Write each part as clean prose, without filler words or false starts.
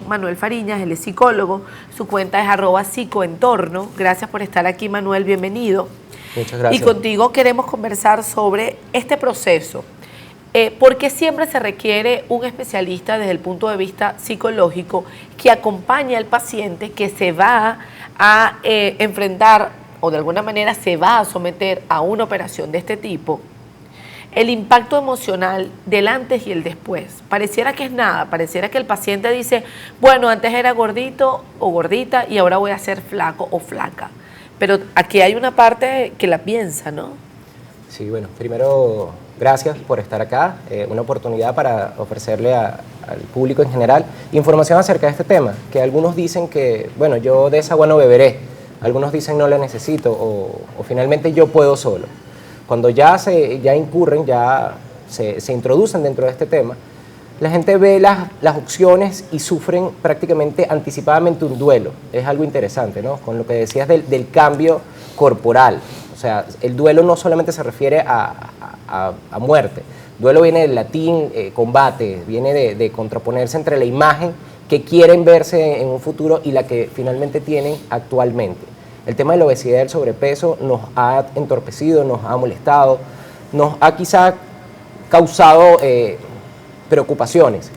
Manuel Fariñas, él es psicólogo, su cuenta es @psicoentorno. Gracias por estar aquí, Manuel, bienvenido. Muchas gracias. Y contigo queremos conversar sobre este proceso. ¿Por qué siempre se requiere un especialista desde el punto de vista psicológico que acompañe al paciente que se va a enfrentar o de alguna manera se va a someter a una operación de este tipo? El impacto emocional del antes y el después. Pareciera que es nada, pareciera que el paciente dice, bueno, antes era gordito o gordita y ahora voy a ser flaco o flaca. Pero aquí hay una parte que la piensa, ¿no? Sí, bueno, primero, gracias por estar acá, una oportunidad para ofrecerle al público en general información acerca de este tema, que algunos dicen que, bueno, yo de esa agua no beberé, algunos dicen no la necesito o finalmente yo puedo solo. Cuando ya incurren, ya se introducen dentro de este tema, la gente ve las opciones y sufren prácticamente anticipadamente un duelo. Es algo interesante, ¿no? Con lo que decías del cambio corporal. O sea, el duelo no solamente se refiere a muerte. Duelo viene del latín combate, viene de contraponerse entre la imagen que quieren verse en un futuro y la que finalmente tienen actualmente. El tema de la obesidad y el sobrepeso nos ha entorpecido, nos ha molestado, nos ha quizá causado preocupaciones.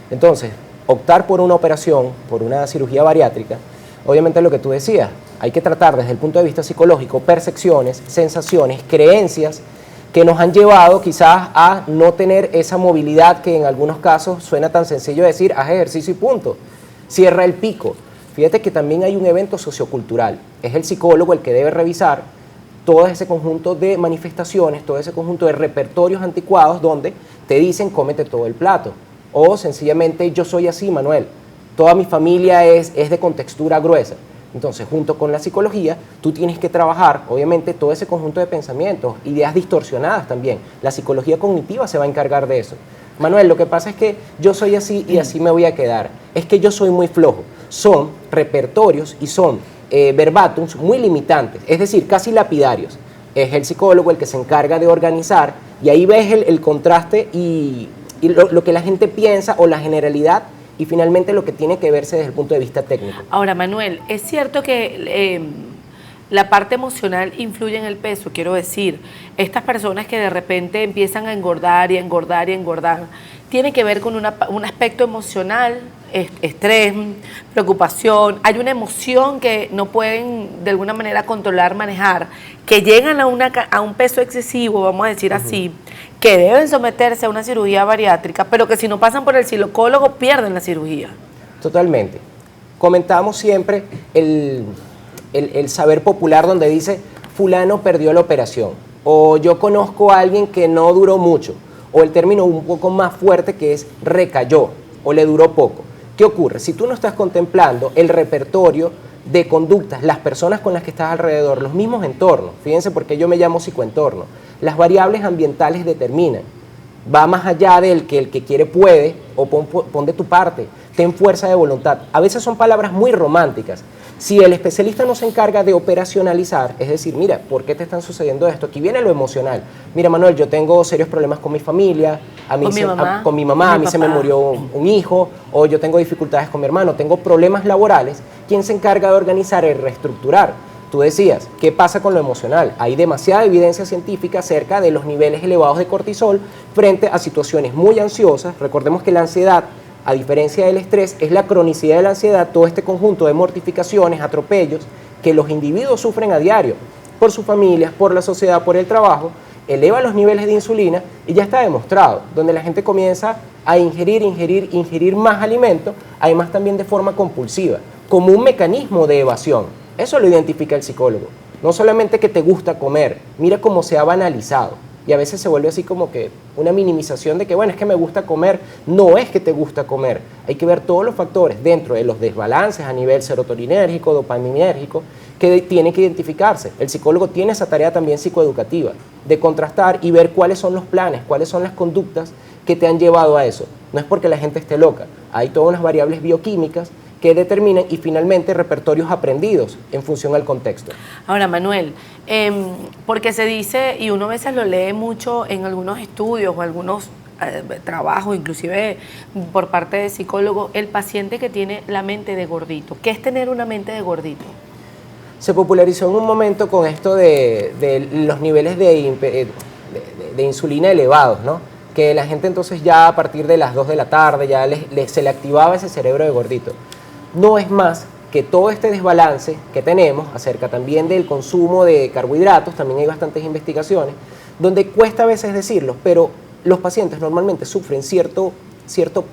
Entonces, optar por una operación, por una cirugía bariátrica, obviamente lo que tú decías, hay que tratar desde el punto de vista psicológico percepciones, sensaciones, creencias que nos han llevado quizás a no tener esa movilidad que en algunos casos suena tan sencillo decir, haz ejercicio y punto, cierra el pico. Fíjate que también hay un evento sociocultural, es el psicólogo el que debe revisar todo ese conjunto de manifestaciones, todo ese conjunto de repertorios anticuados donde te dicen cómete todo el plato o sencillamente yo soy así, Manuel, toda mi familia es de contextura gruesa. Entonces, junto con la psicología, tú tienes que trabajar, obviamente, todo ese conjunto de pensamientos, ideas distorsionadas también. La psicología cognitiva se va a encargar de eso. Manuel, lo que pasa es que yo soy así y así me voy a quedar. Es que yo soy muy flojo. Son repertorios y son verbátums muy limitantes, es decir, casi lapidarios. Es el psicólogo el que se encarga de organizar y ahí ves el contraste y lo que la gente piensa o la generalidad y finalmente lo que tiene que verse desde el punto de vista técnico. Ahora, Manuel, es cierto que la parte emocional influye en el peso, quiero decir, estas personas que de repente empiezan a engordar y engordar y engordar, tiene que ver con un aspecto emocional, estrés, preocupación, hay una emoción que no pueden de alguna manera controlar, manejar, que llegan a un peso excesivo, vamos a decir así, que deben someterse a una cirugía bariátrica, pero que si no pasan por el psicólogo pierden la cirugía. Totalmente. Comentamos siempre el saber popular donde dice fulano perdió la operación o yo conozco a alguien que no duró mucho o el término un poco más fuerte que es recayó o le duró poco. ¿Qué ocurre? Si tú no estás contemplando el repertorio de conductas, las personas con las que estás alrededor, los mismos entornos, fíjense por qué yo me llamo psicoentorno, las variables ambientales determinan, va más allá del que el que quiere puede o pon de tu parte, ten fuerza de voluntad. A veces son palabras muy románticas. Si el especialista no se encarga de operacionalizar, es decir, mira, ¿por qué te están sucediendo esto? Aquí viene lo emocional. Mira, Manuel, yo tengo serios problemas con mi familia, con mi mamá, a mí se me murió un hijo, o yo tengo dificultades con mi hermano, tengo problemas laborales. ¿Quién se encarga de organizar y reestructurar? Tú decías, ¿qué pasa con lo emocional? Hay demasiada evidencia científica acerca de los niveles elevados de cortisol frente a situaciones muy ansiosas. Recordemos que la ansiedad, a diferencia del estrés, es la cronicidad de la ansiedad, todo este conjunto de mortificaciones, atropellos que los individuos sufren a diario por sus familias, por la sociedad, por el trabajo, eleva los niveles de insulina y ya está demostrado, donde la gente comienza a ingerir más alimento, además también de forma compulsiva, como un mecanismo de evasión. Eso lo identifica el psicólogo. No solamente que te gusta comer, mira cómo se ha banalizado. Y a veces se vuelve así como que una minimización de que, bueno, es que me gusta comer. No es que te gusta comer. Hay que ver todos los factores dentro de los desbalances a nivel serotoninérgico, dopaminérgico, que tiene que identificarse. El psicólogo tiene esa tarea también psicoeducativa, de contrastar y ver cuáles son los planes, cuáles son las conductas que te han llevado a eso. No es porque la gente esté loca. Hay todas unas variables bioquímicas que determinan y finalmente repertorios aprendidos en función al contexto. Ahora, Manuel, porque se dice, y uno a veces lo lee mucho en algunos estudios o algunos trabajos, inclusive por parte de psicólogos, el paciente que tiene la mente de gordito. ¿Qué es tener una mente de gordito? Se popularizó en un momento con esto de los niveles de insulina elevados, ¿no? Que la gente entonces ya a partir de las 2 de la tarde ya se le activaba ese cerebro de gordito. No es más que todo este desbalance que tenemos acerca también del consumo de carbohidratos, también hay bastantes investigaciones, donde cuesta a veces decirlo, pero los pacientes normalmente sufren cierto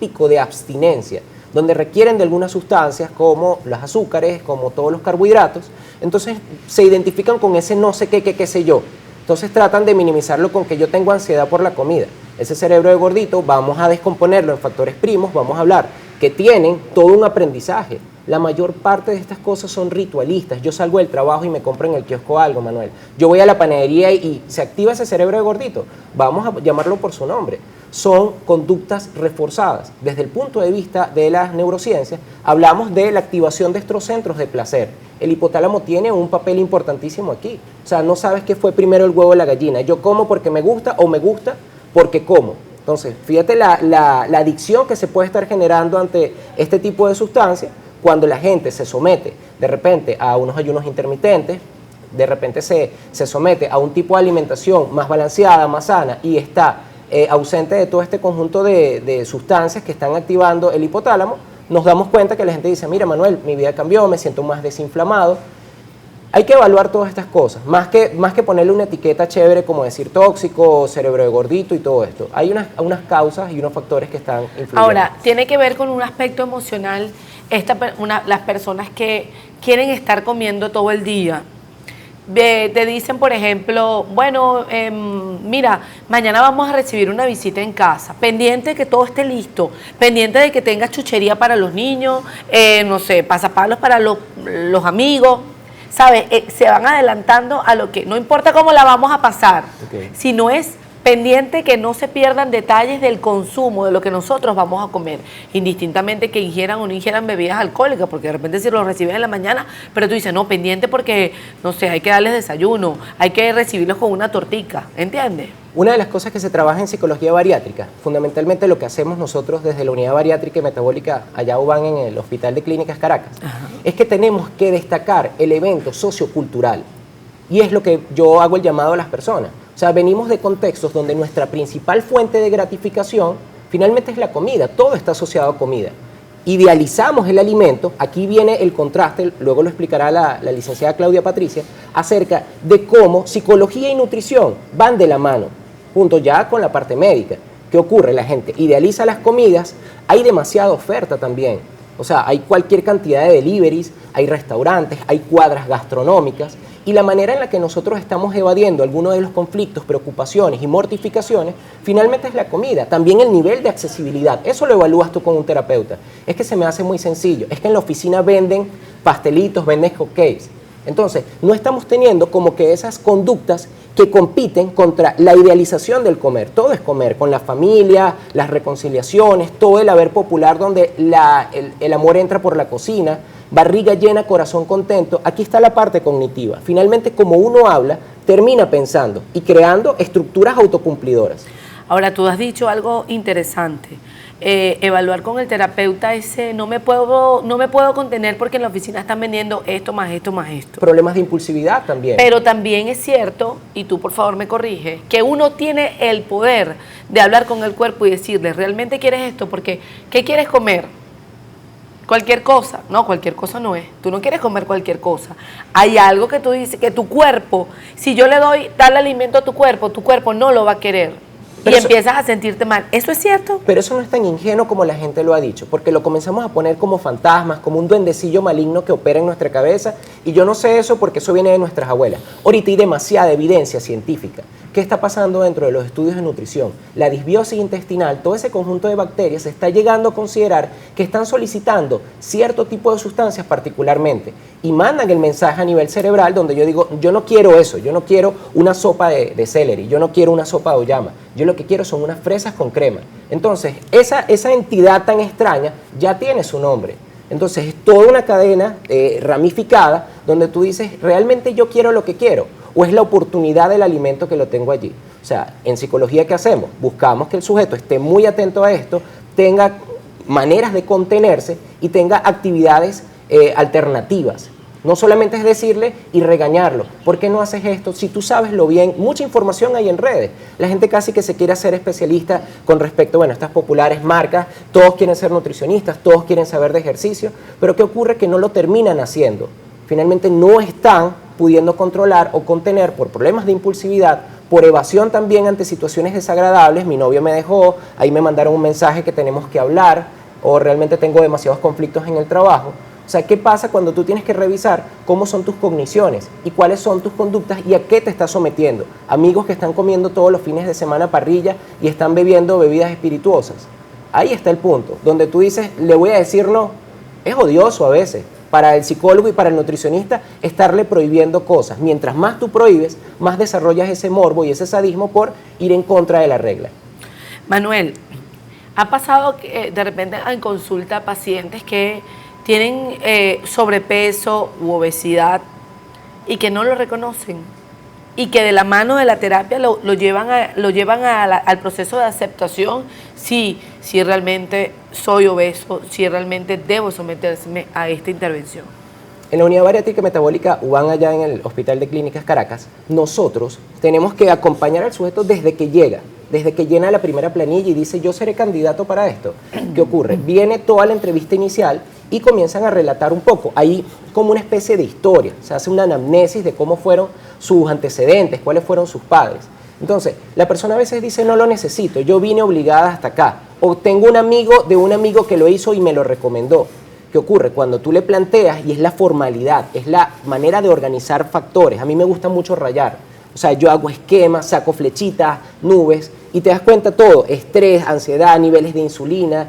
pico de abstinencia, donde requieren de algunas sustancias como los azúcares, como todos los carbohidratos, entonces se identifican con ese no sé qué sé yo. Entonces tratan de minimizarlo con que yo tengo ansiedad por la comida. Ese cerebro de gordito vamos a descomponerlo en factores primos, vamos a hablar que tienen todo un aprendizaje. La mayor parte de estas cosas son ritualistas. Yo salgo del trabajo y me compro en el kiosco algo, Manuel. Yo voy a la panadería y se activa ese cerebro de gordito. Vamos a llamarlo por su nombre. Son conductas reforzadas. Desde el punto de vista de las neurociencias, hablamos de la activación de estos centros de placer. El hipotálamo tiene un papel importantísimo aquí. O sea, no sabes qué fue primero el huevo o la gallina. Yo como porque me gusta o me gusta porque como. Entonces, fíjate la adicción que se puede estar generando ante este tipo de sustancias cuando la gente se somete de repente a unos ayunos intermitentes, de repente se somete a un tipo de alimentación más balanceada, más sana y está ausente de todo este conjunto de sustancias que están activando el hipotálamo, nos damos cuenta que la gente dice, mira Manuel, mi vida cambió, me siento más desinflamado. Hay que evaluar todas estas cosas, más que ponerle una etiqueta chévere como decir tóxico, cerebro de gordito y todo esto. Hay unas causas y unos factores que están influyendo. Ahora, tiene que ver con un aspecto emocional, las personas que quieren estar comiendo todo el día. Te dicen, por ejemplo, bueno, mira, mañana vamos a recibir una visita en casa, pendiente de que todo esté listo, pendiente de que tengas chuchería para los niños, no sé, pasapalos para los amigos. ¿Sabes? Se van adelantando a lo que, no importa cómo la vamos a pasar, sino es pendiente que no se pierdan detalles del consumo, de lo que nosotros vamos a comer, indistintamente que ingieran o no ingieran bebidas alcohólicas, porque de repente si lo reciben en la mañana, pero tú dices, no, pendiente porque, no sé, hay que darles desayuno, hay que recibirlos con una tortica, ¿entiendes? Una de las cosas que se trabaja en psicología bariátrica, fundamentalmente lo que hacemos nosotros desde la Unidad Bariátrica y Metabólica allá UBAN en el Hospital de Clínicas Caracas, es que tenemos que destacar el evento sociocultural. Y es lo que yo hago el llamado a las personas. O sea, venimos de contextos donde nuestra principal fuente de gratificación finalmente es la comida, todo está asociado a comida. Idealizamos el alimento, aquí viene el contraste, luego lo explicará la licenciada Claudia Patricia, acerca de cómo psicología y nutrición van de la mano, junto ya con la parte médica. ¿Qué ocurre? La gente idealiza las comidas, hay demasiada oferta también. O sea, hay cualquier cantidad de deliveries, hay restaurantes, hay cuadras gastronómicas, y la manera en la que nosotros estamos evadiendo algunos de los conflictos, preocupaciones y mortificaciones, finalmente es la comida. También el nivel de accesibilidad, eso lo evalúas tú con un terapeuta. Es que se me hace muy sencillo, es que en la oficina venden pastelitos, venden hotcakes. Entonces, no estamos teniendo como que esas conductas que compiten contra la idealización del comer. Todo es comer, con la familia, las reconciliaciones, todo el haber popular donde el amor entra por la cocina, barriga llena, corazón contento. Aquí está la parte cognitiva. Finalmente, como uno habla, termina pensando y creando estructuras autocumplidoras. Ahora, tú has dicho algo interesante. Evaluar con el terapeuta ese no me puedo contener porque en la oficina están vendiendo esto más esto más esto. Problemas de impulsividad también. Pero también es cierto, y tú por favor me corrige, que uno tiene el poder de hablar con el cuerpo y decirle, ¿realmente quieres esto? Porque, ¿qué quieres comer? Cualquier cosa. No, cualquier cosa no es. Tú no quieres comer cualquier cosa. Hay algo que tú dices, que tu cuerpo, si yo le doy darle alimento a tu cuerpo no lo va a querer. Y empiezas a sentirte mal. ¿Eso es cierto? Pero eso no es tan ingenuo como la gente lo ha dicho, porque lo comenzamos a poner como fantasmas, como un duendecillo maligno que opera en nuestra cabeza, y yo no sé eso porque eso viene de nuestras abuelas. Ahorita hay demasiada evidencia científica. ¿Qué está pasando dentro de los estudios de nutrición? La disbiosis intestinal, todo ese conjunto de bacterias se está llegando a considerar que están solicitando cierto tipo de sustancias particularmente y mandan el mensaje a nivel cerebral donde yo digo, yo no quiero eso, yo no quiero una sopa de celery, yo no quiero una sopa de oyama, yo lo que quiero son unas fresas con crema. Entonces, esa entidad tan extraña ya tiene su nombre. Entonces es toda una cadena ramificada donde tú dices, ¿realmente yo quiero lo que quiero? ¿O es la oportunidad del alimento que lo tengo allí? O sea, en psicología, ¿qué hacemos? Buscamos que el sujeto esté muy atento a esto, tenga maneras de contenerse y tenga actividades alternativas. No solamente es decirle y regañarlo. ¿Por qué no haces esto? Si tú sabes lo bien, mucha información hay en redes. La gente casi que se quiere hacer especialista con respecto, bueno, a estas populares marcas, todos quieren ser nutricionistas, todos quieren saber de ejercicio, pero ¿qué ocurre? Que no lo terminan haciendo. Finalmente no están pudiendo controlar o contener por problemas de impulsividad, por evasión también ante situaciones desagradables. Mi novio me dejó, ahí me mandaron un mensaje que tenemos que hablar, o realmente tengo demasiados conflictos en el trabajo. O sea, ¿qué pasa cuando tú tienes que revisar cómo son tus cogniciones y cuáles son tus conductas y a qué te estás sometiendo? Amigos que están comiendo todos los fines de semana parrilla y están bebiendo bebidas espirituosas. Ahí está el punto, donde tú dices, le voy a decir no. Es odioso a veces para el psicólogo y para el nutricionista estarle prohibiendo cosas. Mientras más tú prohíbes, más desarrollas ese morbo y ese sadismo por ir en contra de la regla. Manuel, ¿ha pasado que de repente en consulta pacientes que tienen sobrepeso u obesidad y que no lo reconocen y que de la mano de la terapia lo llevan al proceso de aceptación si realmente soy obeso, si realmente debo someterme a esta intervención? En la Unidad Bariátrica Metabólica UBAN, allá en el Hospital de Clínicas Caracas, nosotros tenemos que acompañar al sujeto desde que llega, desde que llena la primera planilla y dice, yo seré candidato para esto. ¿Qué ocurre? Viene toda la entrevista inicial y comienzan a relatar un poco. Ahí como una especie de historia, se hace una anamnesis de cómo fueron sus antecedentes, cuáles fueron sus padres. Entonces, la persona a veces dice, no lo necesito, yo vine obligada hasta acá. O tengo un amigo de un amigo que lo hizo y me lo recomendó. ¿Qué ocurre? Cuando tú le planteas, y es la formalidad, es la manera de organizar factores. A mí me gusta mucho rayar. O sea, yo hago esquemas, saco flechitas, nubes, y te das cuenta todo. Estrés, ansiedad, niveles de insulina,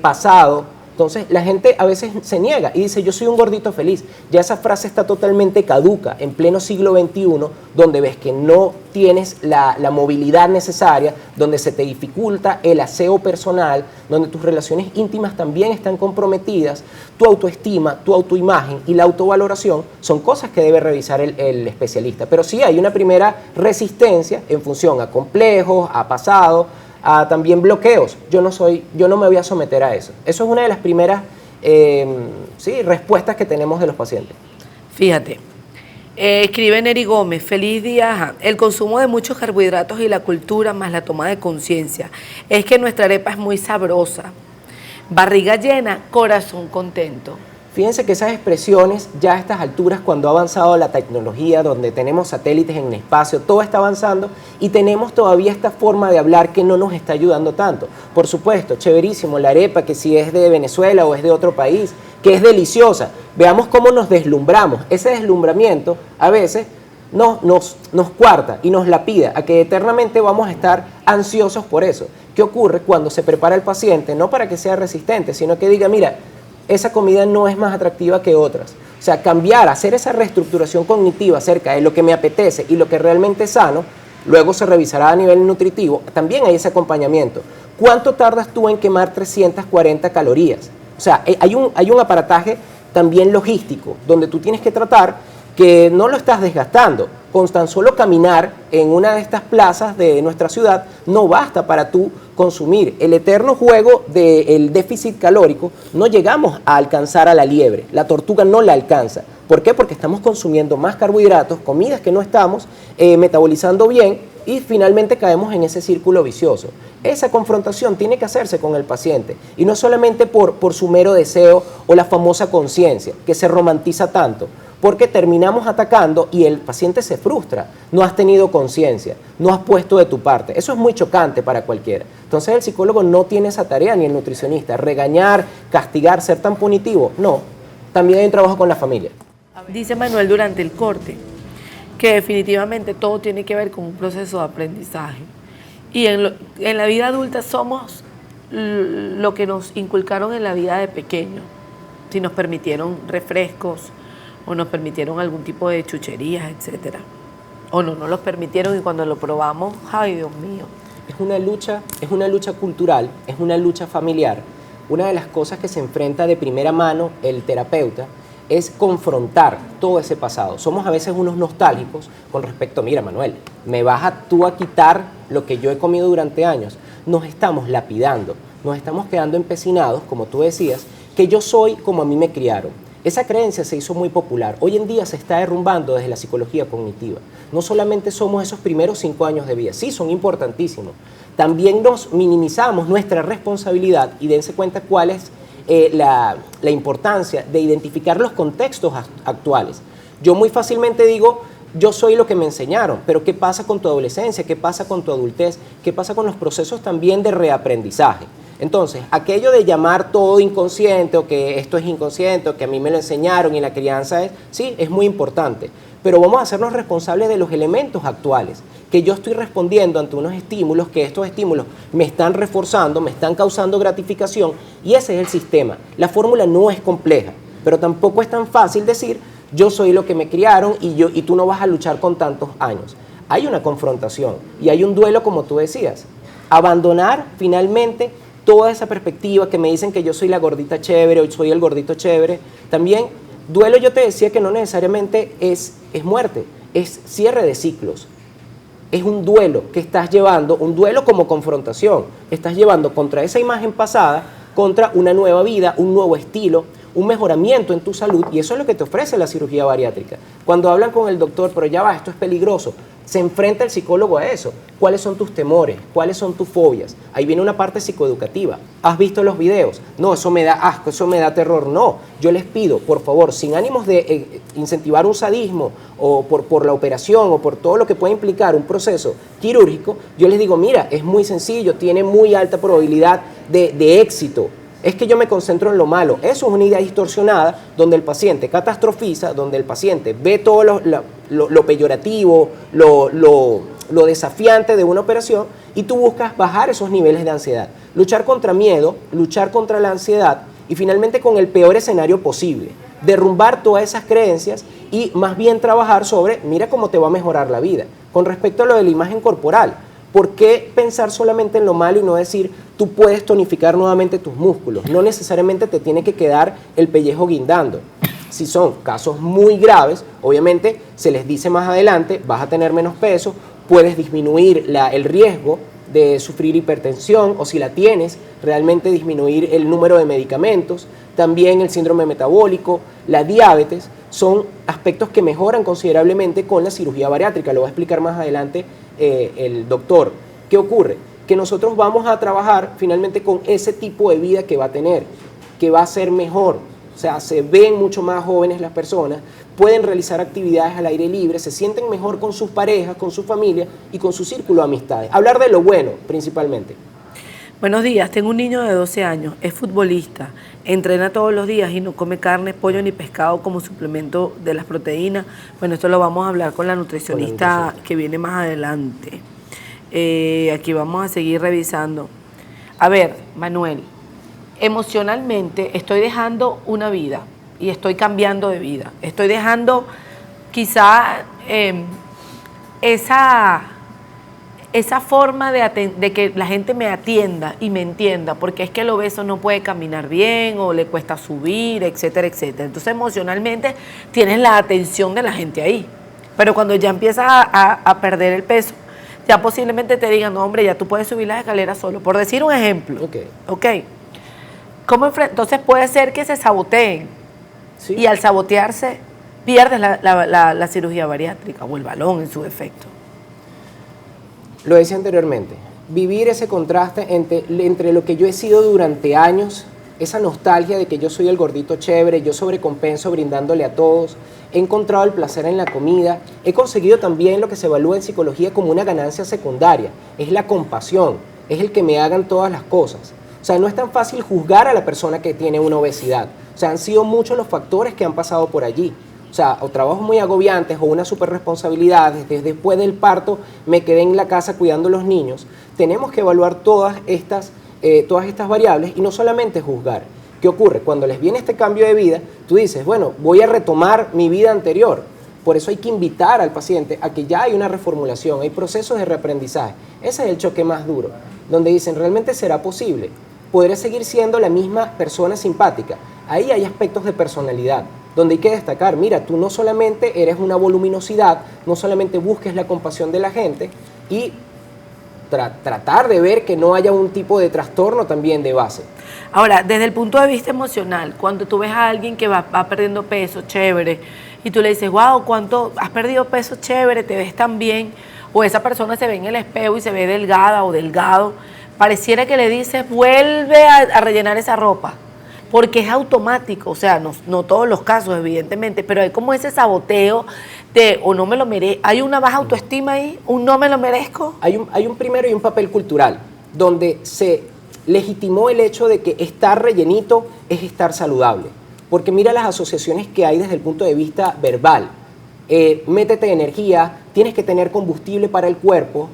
pasado. Entonces, la gente a veces se niega y dice, yo soy un gordito feliz. Ya esa frase está totalmente caduca en pleno siglo XXI, donde ves que no tienes la movilidad necesaria, donde se te dificulta el aseo personal, donde tus relaciones íntimas también están comprometidas, tu autoestima, tu autoimagen y la autovaloración son cosas que debe revisar el especialista. Pero sí hay una primera resistencia en función a complejos, a pasado, a también bloqueos. Yo no me voy a someter a eso. Eso es una de las primeras respuestas que tenemos de los pacientes. Fíjate, escribe Neri Gómez, feliz día. Ajá. El consumo de muchos carbohidratos y la cultura más la toma de conciencia. Es que nuestra arepa es muy sabrosa. Barriga llena, corazón contento. Fíjense que esas expresiones ya a estas alturas, cuando ha avanzado la tecnología, donde tenemos satélites en el espacio, todo está avanzando y tenemos todavía esta forma de hablar que no nos está ayudando tanto. Por supuesto, chéverísimo la arepa, que si es de Venezuela o es de otro país, que es deliciosa. Veamos cómo nos deslumbramos. Ese deslumbramiento a veces nos coarta y nos lapida a que eternamente vamos a estar ansiosos por eso. ¿Qué ocurre cuando se prepara el paciente? No para que sea resistente, sino que diga, mira, esa comida no es más atractiva que otras. O sea, cambiar, hacer esa reestructuración cognitiva acerca de lo que me apetece y lo que realmente es sano, luego se revisará a nivel nutritivo. También hay ese acompañamiento. ¿Cuánto tardas tú en quemar 340 calorías? O sea, hay un aparataje también logístico, donde tú tienes que tratar que no lo estás desgastando. Con tan solo caminar en una de estas plazas de nuestra ciudad no basta para tú consumir. El eterno juego del déficit calórico, no llegamos a alcanzar a la liebre, la tortuga no la alcanza. ¿Por qué? Porque estamos consumiendo más carbohidratos, comidas que no estamos metabolizando bien y finalmente caemos en ese círculo vicioso. Esa confrontación tiene que hacerse con el paciente y no solamente por su mero deseo o la famosa conciencia que se romantiza tanto, porque terminamos atacando y el paciente se frustra. No has tenido conciencia, no has puesto de tu parte. Eso es muy chocante para cualquiera. Entonces el psicólogo no tiene esa tarea, ni el nutricionista, regañar, castigar, ser tan punitivo. No, también hay un trabajo con la familia. Dice Manuel durante el corte que definitivamente todo tiene que ver con un proceso de aprendizaje. Y en la vida adulta somos lo que nos inculcaron en la vida de pequeño. Si nos permitieron refrescos, o nos permitieron algún tipo de chucherías, etcétera. O no los permitieron y cuando lo probamos, ¡ay, Dios mío! Es una lucha cultural, es una lucha familiar. una de las cosas que se enfrenta de primera mano el terapeuta es confrontar todo ese pasado. Somos a veces unos nostálgicos con respecto, mira Manuel, ¿me vas tú a quitar lo que yo he comido durante años? Nos estamos lapidando, nos estamos quedando empecinados, como tú decías, que yo soy como a mí me criaron. Esa creencia se hizo muy popular. Hoy en día se está derrumbando desde la psicología cognitiva. No solamente somos esos primeros 5 años de vida, sí, son importantísimos. También nos minimizamos nuestra responsabilidad y dense cuenta cuál es la importancia de identificar los contextos actuales. Yo muy fácilmente digo, yo soy lo que me enseñaron, pero ¿qué pasa con tu adolescencia? ¿Qué pasa con tu adultez? ¿Qué pasa con los procesos también de reaprendizaje? Entonces, aquello de llamar todo inconsciente o que esto es inconsciente o que a mí me lo enseñaron y la crianza es, sí, es muy importante, pero vamos a hacernos responsables de los elementos actuales, que yo estoy respondiendo ante unos estímulos, que estos estímulos me están reforzando, me están causando gratificación y ese es el sistema. La fórmula no es compleja, pero tampoco es tan fácil decir yo soy lo que me criaron y tú no vas a luchar con tantos años. Hay una confrontación y hay un duelo como tú decías. Abandonar finalmente toda esa perspectiva que me dicen que yo soy la gordita chévere o soy el gordito chévere. También duelo, yo te decía que no necesariamente es muerte, es cierre de ciclos. Es un duelo que estás llevando, un duelo como confrontación. Estás llevando contra esa imagen pasada, contra una nueva vida, un nuevo estilo, un mejoramiento en tu salud, y eso es lo que te ofrece la cirugía bariátrica. Cuando hablan con el doctor, pero ya va, esto es peligroso, se enfrenta el psicólogo a eso. ¿Cuáles son tus temores? ¿Cuáles son tus fobias? Ahí viene una parte psicoeducativa. ¿Has visto los videos? No, eso me da asco, eso me da terror. No, yo les pido, por favor, sin ánimos de incentivar un sadismo o por la operación o por todo lo que pueda implicar un proceso quirúrgico, yo les digo, mira, es muy sencillo, tiene muy alta probabilidad de éxito. Es que yo me concentro en lo malo. Eso es una idea distorsionada donde el paciente catastrofiza, donde el paciente ve todo lo peyorativo, lo desafiante de una operación y tú buscas bajar esos niveles de ansiedad. Luchar contra miedo, luchar contra la ansiedad y finalmente con el peor escenario posible. Derrumbar todas esas creencias y más bien trabajar sobre, mira cómo te va a mejorar la vida. Con respecto a lo de la imagen corporal, ¿por qué pensar solamente en lo malo y no decir, tú puedes tonificar nuevamente tus músculos? No necesariamente te tiene que quedar el pellejo guindando. Si son casos muy graves, obviamente se les dice más adelante, vas a tener menos peso, puedes disminuir el riesgo de sufrir hipertensión o si la tienes, realmente disminuir el número de medicamentos, también el síndrome metabólico, la diabetes, son aspectos que mejoran considerablemente con la cirugía bariátrica. Lo va a explicar más adelante el doctor. ¿Qué ocurre? Que nosotros vamos a trabajar finalmente con ese tipo de vida que va a tener, que va a ser mejor. O sea, se ven mucho más jóvenes las personas, pueden realizar actividades al aire libre, se sienten mejor con sus parejas, con su familia y con su círculo de amistades. Hablar de lo bueno, principalmente. Buenos días, tengo un niño de 12 años, es futbolista, entrena todos los días y no come carne, pollo ni pescado como suplemento de las proteínas. Bueno, esto lo vamos a hablar con la nutricionista que viene más adelante. Aquí vamos a seguir revisando. A ver, Manuel, emocionalmente estoy dejando una vida y estoy cambiando de vida. Estoy dejando quizá esa forma de que la gente me atienda y me entienda, porque es que el obeso no puede caminar bien o le cuesta subir, etcétera, etcétera. Entonces emocionalmente tienes la atención de la gente ahí, pero cuando ya empiezas a perder el peso, ya posiblemente te digan, no hombre, ya tú puedes subir las escaleras solo, por decir un ejemplo. Ok. Entonces puede ser que se saboteen, sí, y al sabotearse pierdes la cirugía bariátrica o el balón en su defecto. Lo decía anteriormente, vivir ese contraste entre lo que yo he sido durante años, esa nostalgia de que yo soy el gordito chévere, yo sobrecompenso brindándole a todos, he encontrado el placer en la comida, he conseguido también lo que se evalúa en psicología como una ganancia secundaria, es la compasión, es el que me hagan todas las cosas. O sea, no es tan fácil juzgar a la persona que tiene una obesidad, o sea, han sido muchos los factores que han pasado por allí. O sea, o trabajos muy agobiantes o una super responsabilidad, desde después del parto me quedé en la casa cuidando a los niños. Tenemos que evaluar todas estas variables y no solamente juzgar. ¿Qué ocurre? Cuando les viene este cambio de vida, tú dices, bueno, voy a retomar mi vida anterior. Por eso hay que invitar al paciente a que ya hay una reformulación, hay procesos de reaprendizaje. Ese es el choque más duro, donde dicen, ¿realmente será posible? podré seguir siendo la misma persona simpática. Ahí hay aspectos de personalidad, donde hay que destacar, mira, tú no solamente eres una voluminosidad, no solamente busques la compasión de la gente y tratar de ver que no haya un tipo de trastorno también de base. Ahora, desde el punto de vista emocional, cuando tú ves a alguien que va perdiendo peso, chévere, y tú le dices, wow, ¿cuánto has perdido peso, chévere, te ves tan bien? O esa persona se ve en el espejo y se ve delgada o delgado, pareciera que le dices, vuelve a rellenar esa ropa, porque es automático, o sea, no todos los casos, evidentemente, pero hay como ese saboteo de, o no me lo merezco, hay una baja autoestima ahí, un no me lo merezco. Hay un primero y un papel cultural, donde se legitimó el hecho de que estar rellenito es estar saludable, porque mira las asociaciones que hay desde el punto de vista verbal. Métete energía, tienes que tener combustible para el cuerpo,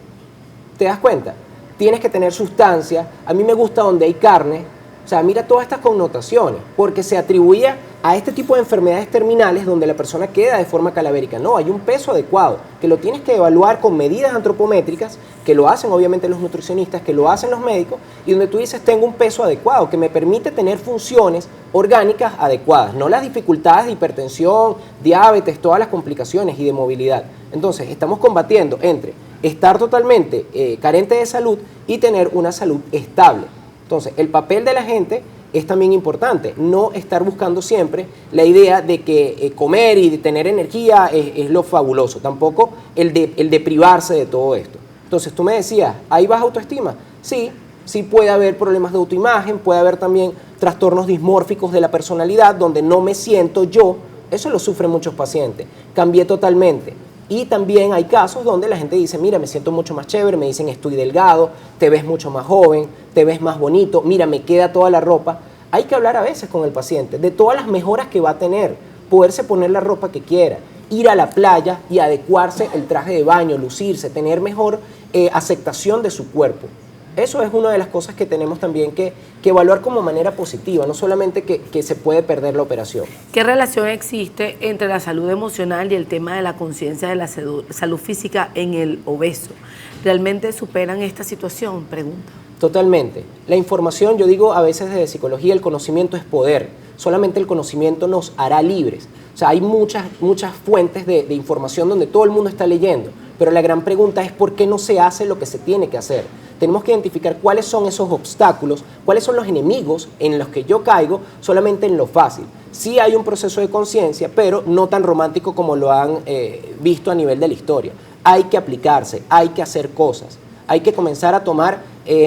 ¿te das cuenta? Tienes que tener sustancia, a mí me gusta donde hay carne, o sea, mira todas estas connotaciones, porque se atribuía a este tipo de enfermedades terminales donde la persona queda de forma calabérica. No, hay un peso adecuado, que lo tienes que evaluar con medidas antropométricas, que lo hacen obviamente los nutricionistas, que lo hacen los médicos, y donde tú dices, tengo un peso adecuado, que me permite tener funciones orgánicas adecuadas, no las dificultades de hipertensión, diabetes, todas las complicaciones y de movilidad. Entonces, estamos combatiendo entre estar totalmente carente de salud y tener una salud estable. Entonces, el papel de la gente es también importante, no estar buscando siempre la idea de que comer y de tener energía es lo fabuloso, tampoco el de privarse de todo esto. Entonces, tú me decías, ¿hay baja autoestima? Sí puede haber problemas de autoimagen, puede haber también trastornos dismórficos de la personalidad, donde no me siento yo, eso lo sufren muchos pacientes, cambié totalmente. Y también hay casos donde la gente dice, mira, me siento mucho más chévere, me dicen estoy delgado, te ves mucho más joven, te ves más bonito, mira, me queda toda la ropa. Hay que hablar a veces con el paciente de todas las mejoras que va a tener, poderse poner la ropa que quiera, ir a la playa y adecuarse el traje de baño, lucirse, tener mejor aceptación de su cuerpo. Eso es una de las cosas que tenemos también que evaluar como manera positiva, no solamente que se puede perder la operación. ¿Qué relación existe entre la salud emocional y el tema de la conciencia de la salud física en el obeso? ¿Realmente superan esta situación? Pregunta. Totalmente. La información, yo digo a veces desde psicología, el conocimiento es poder. Solamente el conocimiento nos hará libres. O sea, hay muchas fuentes de información donde todo el mundo está leyendo, pero la gran pregunta es ¿por qué no se hace lo que se tiene que hacer? Tenemos que identificar cuáles son esos obstáculos, cuáles son los enemigos en los que yo caigo solamente en lo fácil. Sí hay un proceso de conciencia, pero no tan romántico como lo han visto a nivel de la historia. Hay que aplicarse, hay que hacer cosas, hay que comenzar a tomar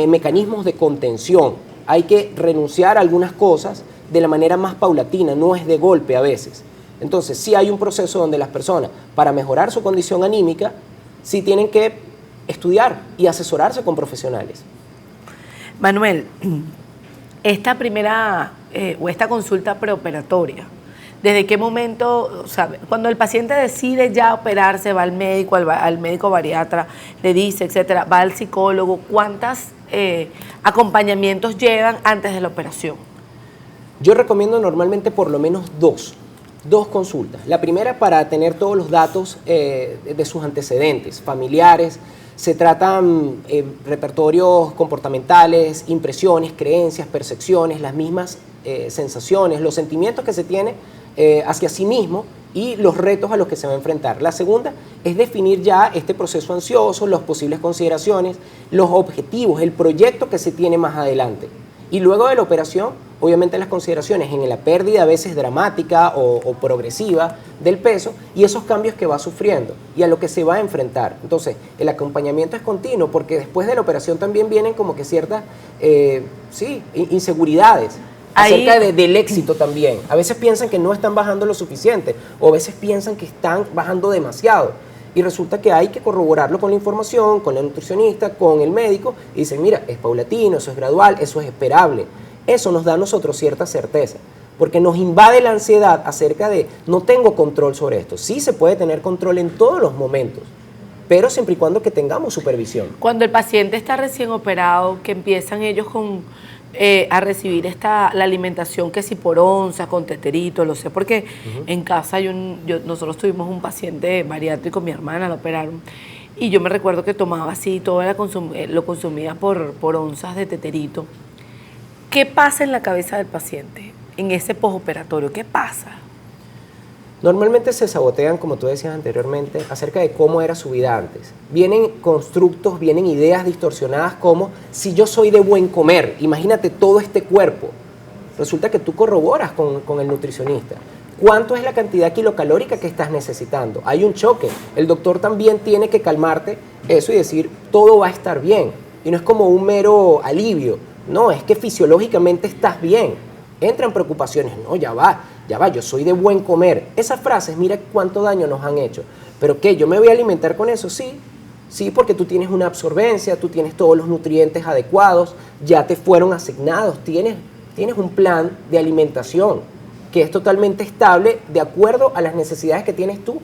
mecanismos de contención, hay que renunciar a algunas cosas de la manera más paulatina, no es de golpe a veces. Entonces, sí hay un proceso donde las personas, para mejorar su condición anímica, sí tienen que estudiar y asesorarse con profesionales. Manuel, esta primera o esta consulta preoperatoria, ¿desde qué momento, o sea, cuando el paciente decide ya operarse, va al médico bariatra, le dice, etcétera, va al psicólogo, cuántos acompañamientos llevan antes de la operación? Yo recomiendo normalmente por lo menos dos consultas. La primera para tener todos los datos de sus antecedentes familiares. Se tratan repertorios comportamentales, impresiones, creencias, percepciones, las mismas sensaciones, los sentimientos que se tiene hacia sí mismo y los retos a los que se va a enfrentar. La segunda es definir ya este proceso ansioso, las posibles consideraciones, los objetivos, el proyecto que se tiene más adelante. Y luego de la operación, obviamente las consideraciones en la pérdida a veces dramática o progresiva del peso y esos cambios que va sufriendo y a lo que se va a enfrentar. Entonces, el acompañamiento es continuo porque después de la operación también vienen como que ciertas inseguridades acerca del éxito también. A veces piensan que no están bajando lo suficiente o a veces piensan que están bajando demasiado. Y resulta que hay que corroborarlo con la información, con el nutricionista, con el médico, y dicen, mira, es paulatino, eso es gradual, eso es esperable. Eso nos da a nosotros cierta certeza, porque nos invade la ansiedad acerca de, no tengo control sobre esto. Sí se puede tener control en todos los momentos, pero siempre y cuando que tengamos supervisión. Cuando el paciente está recién operado, que empiezan ellos a recibir la alimentación que si por onza, con teterito, lo sé, porque en casa nosotros tuvimos un paciente bariátrico, mi hermana la operaron, y yo me recuerdo que tomaba así, todo lo consumía por onzas de teterito. ¿Qué pasa en la cabeza del paciente en ese postoperatorio? ¿Qué pasa? Normalmente se sabotean, como tú decías anteriormente, acerca de cómo era su vida antes. Vienen constructos, vienen ideas distorsionadas como si yo soy de buen comer, imagínate todo este cuerpo. Resulta que tú corroboras con el nutricionista. ¿Cuánto es la cantidad kilocalórica que estás necesitando? Hay un choque. El doctor también tiene que calmarte eso y decir, todo va a estar bien. Y no es como un mero alivio. No, es que fisiológicamente estás bien. Entran preocupaciones. No, ya va, yo soy de buen comer. Esas frases, mira cuánto daño nos han hecho. ¿Pero qué? ¿Yo me voy a alimentar con eso? Sí, porque tú tienes una absorbencia, tú tienes todos los nutrientes adecuados, ya te fueron asignados, tienes un plan de alimentación que es totalmente estable de acuerdo a las necesidades que tienes tú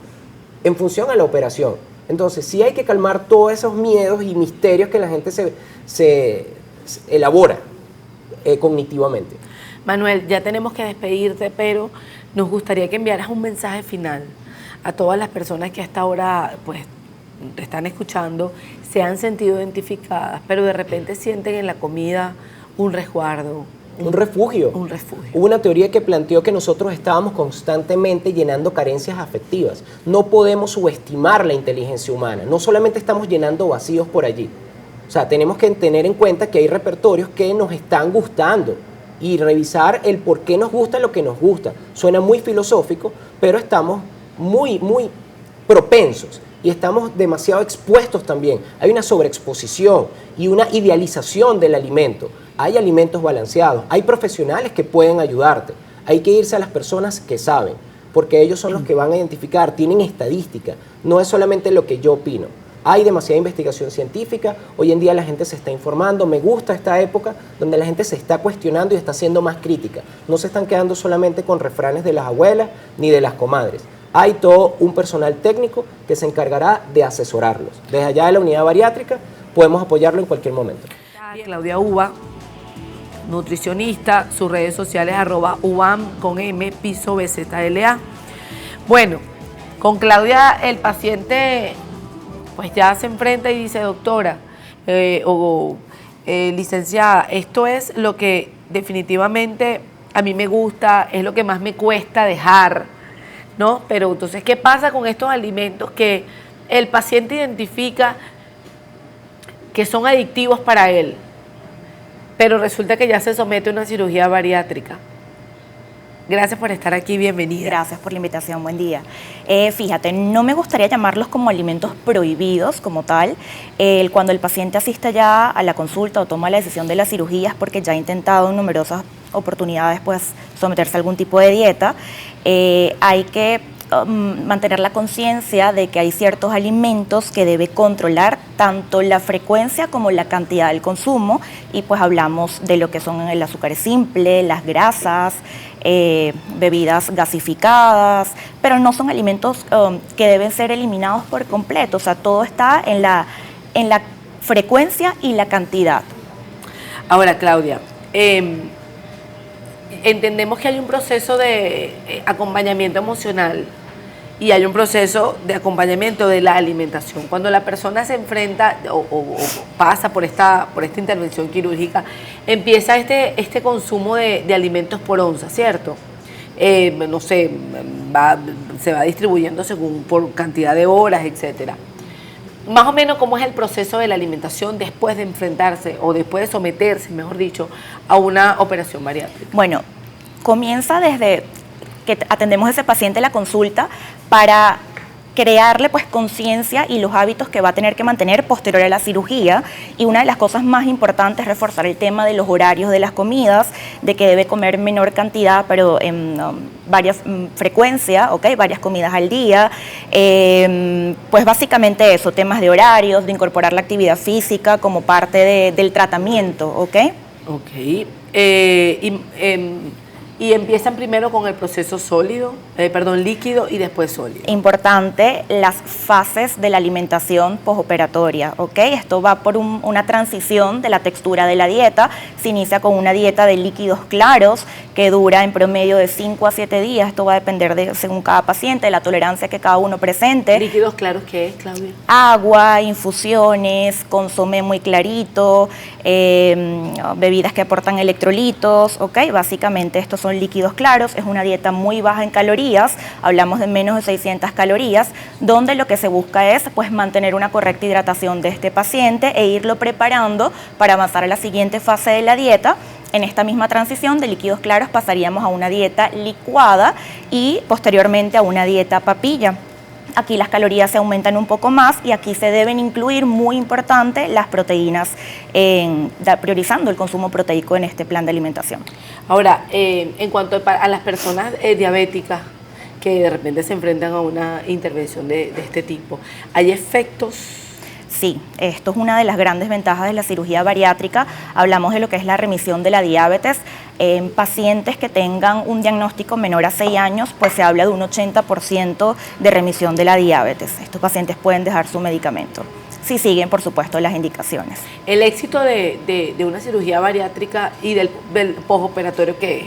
en función a la operación. Entonces, sí hay que calmar todos esos miedos y misterios que la gente se elabora cognitivamente. Manuel, ya tenemos que despedirte, pero nos gustaría que enviaras un mensaje final a todas las personas que hasta ahora pues, te están escuchando, se han sentido identificadas, pero de repente sienten en la comida un resguardo. Un refugio. Un refugio. Hubo una teoría que planteó que nosotros estábamos constantemente llenando carencias afectivas. No podemos subestimar la inteligencia humana. No solamente estamos llenando vacíos por allí. O sea, tenemos que tener en cuenta que hay repertorios que nos están gustando y revisar el por qué nos gusta lo que nos gusta. Suena muy filosófico, pero estamos muy propensos y estamos demasiado expuestos también. Hay una sobreexposición y una idealización del alimento. Hay alimentos balanceados, hay profesionales que pueden ayudarte. Hay que irse a las personas que saben, porque ellos son los que van a identificar, tienen estadística. No es solamente lo que yo opino. Hay demasiada investigación científica, hoy en día la gente se está informando, me gusta esta época donde la gente se está cuestionando y está siendo más crítica. No se están quedando solamente con refranes de las abuelas ni de las comadres. Hay todo un personal técnico que se encargará de asesorarlos. Desde allá de la unidad bariátrica podemos apoyarlo en cualquier momento. Claudia Uva, nutricionista, sus redes sociales @ubam con M, piso BZLA. Bueno, con Claudia el paciente pues ya se enfrenta y dice, doctora licenciada, esto es lo que definitivamente a mí me gusta, es lo que más me cuesta dejar, ¿no? Pero entonces, ¿qué pasa con estos alimentos que el paciente identifica que son adictivos para él, pero resulta que ya se somete a una cirugía bariátrica? Gracias por estar aquí, bienvenida. Gracias por la invitación, buen día. Fíjate, no me gustaría llamarlos como alimentos prohibidos como tal. Cuando el paciente asiste ya a la consulta o toma la decisión de las cirugías porque ya ha intentado en numerosas oportunidades pues, someterse a algún tipo de dieta, hay que mantener la conciencia de que hay ciertos alimentos que debe controlar tanto la frecuencia como la cantidad del consumo, y pues hablamos de lo que son el azúcar simple, las grasas, bebidas gasificadas, pero no son alimentos que deben ser eliminados por completo. O sea, todo está en la frecuencia y la cantidad. Ahora, Claudia, entendemos que hay un proceso de acompañamiento emocional y hay un proceso de acompañamiento de la alimentación. Cuando la persona se enfrenta o pasa por esta intervención quirúrgica, empieza este consumo de alimentos por onza, ¿cierto? No sé, se va distribuyendo según por cantidad de horas, etcétera. Más o menos, ¿cómo es el proceso de la alimentación después de enfrentarse o después de someterse, mejor dicho, a una operación bariátrica? Bueno, comienza desde que atendemos a ese paciente en la consulta para crearle pues conciencia y los hábitos que va a tener que mantener posterior a la cirugía. Y una de las cosas más importantes es reforzar el tema de los horarios de las comidas, de que debe comer menor cantidad pero en varias frecuencia, ¿okay? Varias comidas al día. Pues básicamente eso, temas de horarios, de incorporar la actividad física como parte del tratamiento, ¿ok? Ok. Y empiezan primero con el proceso líquido y después sólido. Importante, las fases de la alimentación postoperatoria, ¿ok? Esto va por una transición de la textura de la dieta. Se inicia con una dieta de líquidos claros que dura en promedio de 5 a 7 días. Esto va a depender según cada paciente, de la tolerancia que cada uno presente. ¿Líquidos claros qué es, Claudia? Agua, infusiones, consomé muy clarito, bebidas que aportan electrolitos, ¿ok? Básicamente estos son líquidos claros, es una dieta muy baja en calorías, hablamos de menos de 600 calorías, donde lo que se busca es pues mantener una correcta hidratación de este paciente e irlo preparando para avanzar a la siguiente fase de la dieta. En esta misma transición de líquidos claros pasaríamos a una dieta licuada y posteriormente a una dieta papilla. Aquí las calorías se aumentan un poco más y aquí se deben incluir, muy importante, las proteínas, priorizando el consumo proteico en este plan de alimentación. Ahora, en cuanto a las personas diabéticas que de repente se enfrentan a una intervención de este tipo, ¿hay efectos? Sí, esto es una de las grandes ventajas de la cirugía bariátrica. Hablamos de lo que es la remisión de la diabetes. En pacientes que tengan un diagnóstico menor a 6 años, pues se habla de un 80% de remisión de la diabetes. Estos pacientes pueden dejar su medicamento, si siguen, por supuesto, las indicaciones. El éxito de una cirugía bariátrica y del postoperatorio, ¿qué es?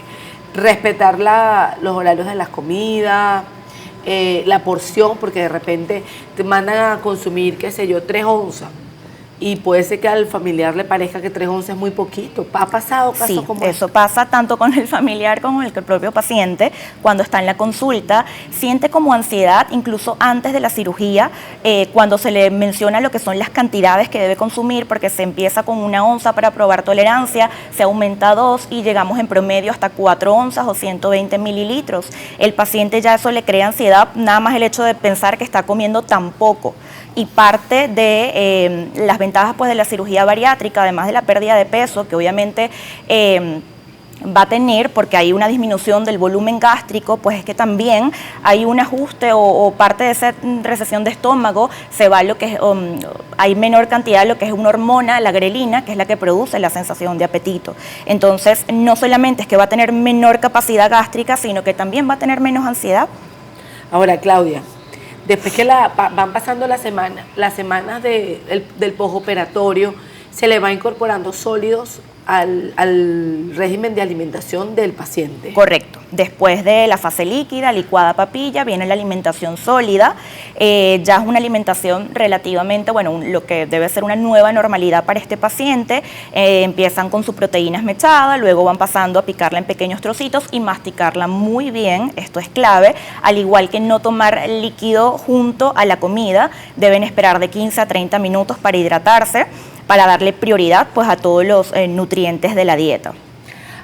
Respetar los horarios de las comidas, la porción, porque de repente te mandan a consumir, qué sé yo, 3 onzas. Y puede ser que al familiar le parezca que 3 onzas es muy poquito. ¿Ha pasado casos Sí, como eso pasa tanto con el familiar como con el propio paciente. Cuando está en la consulta, siente como ansiedad, incluso antes de la cirugía, cuando se le menciona lo que son las cantidades que debe consumir, porque se empieza con 1 onza para probar tolerancia, se aumenta a 2 y llegamos en promedio hasta 4 onzas o 120 mililitros. El paciente ya eso le crea ansiedad, nada más el hecho de pensar que está comiendo tan poco. Y parte de las ventajas pues, de la cirugía bariátrica, además de la pérdida de peso, que obviamente va a tener, porque hay una disminución del volumen gástrico, pues es que también hay un ajuste o parte de esa recesión de estómago, se va lo que es, hay menor cantidad de lo que es una hormona, la grelina, que es la que produce la sensación de apetito. Entonces, no solamente es que va a tener menor capacidad gástrica, sino que también va a tener menos ansiedad. Ahora, Claudia, después que van pasando las semanas del postoperatorio, se le va incorporando sólidos al régimen de alimentación del paciente. Correcto. Después de la fase líquida, licuada, papilla, viene la alimentación sólida. Ya es una alimentación relativamente, bueno, lo que debe ser una nueva normalidad para este paciente. Empiezan con sus proteínas mechadas, luego van pasando a picarla en pequeños trocitos y masticarla muy bien. Esto es clave. Al igual que no tomar líquido junto a la comida, deben esperar de 15 a 30 minutos para hidratarse, para darle prioridad pues, a todos los nutrientes de la dieta.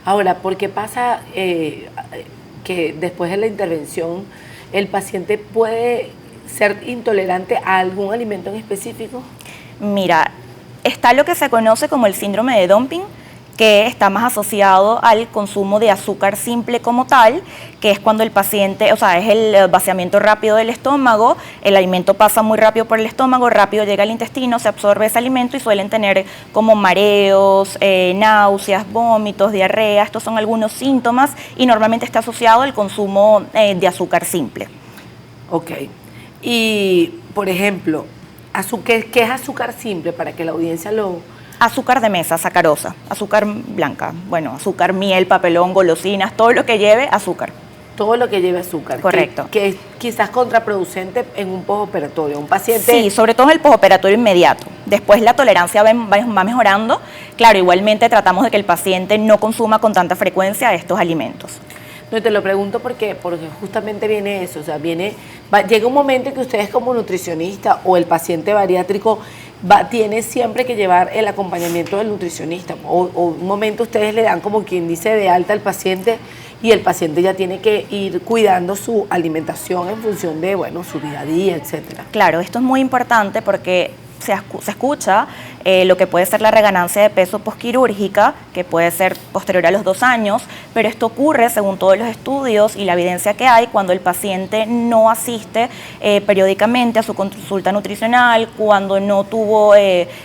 Ahora, ¿por qué pasa que después de la intervención el paciente puede ser intolerante a algún alimento en específico? Mira, está lo que se conoce como el síndrome de dumping, que está más asociado al consumo de azúcar simple como tal, que es cuando el paciente, o sea, es el vaciamiento rápido del estómago, el alimento pasa muy rápido por el estómago, rápido llega al intestino, se absorbe ese alimento y suelen tener como mareos, náuseas, vómitos, diarrea. Estos son algunos síntomas y normalmente está asociado al consumo de azúcar simple. Ok. Y, por ejemplo, ¿qué es azúcar simple para que la audiencia lo... Azúcar de mesa, sacarosa, azúcar blanca, bueno, azúcar, miel, papelón, golosinas, todo lo que lleve azúcar. Todo lo que lleve azúcar. Correcto. Que es quizás contraproducente en un postoperatorio. Un paciente... Sí, sobre todo en el postoperatorio inmediato. Después la tolerancia va mejorando. Claro, igualmente tratamos de que el paciente no consuma con tanta frecuencia estos alimentos. No, te lo pregunto porque justamente viene eso, o sea, llega un momento en que ustedes como nutricionista o el paciente bariátrico tiene siempre que llevar el acompañamiento del nutricionista, o un momento ustedes le dan como quien dice de alta al paciente y el paciente ya tiene que ir cuidando su alimentación en función de, bueno, su día a día, etcétera. Claro, esto es muy importante porque se escucha lo que puede ser la reganancia de peso posquirúrgica, que puede ser posterior a los 2 años, pero esto ocurre, según todos los estudios y la evidencia que hay, cuando el paciente no asiste periódicamente a su consulta nutricional, cuando no tuvo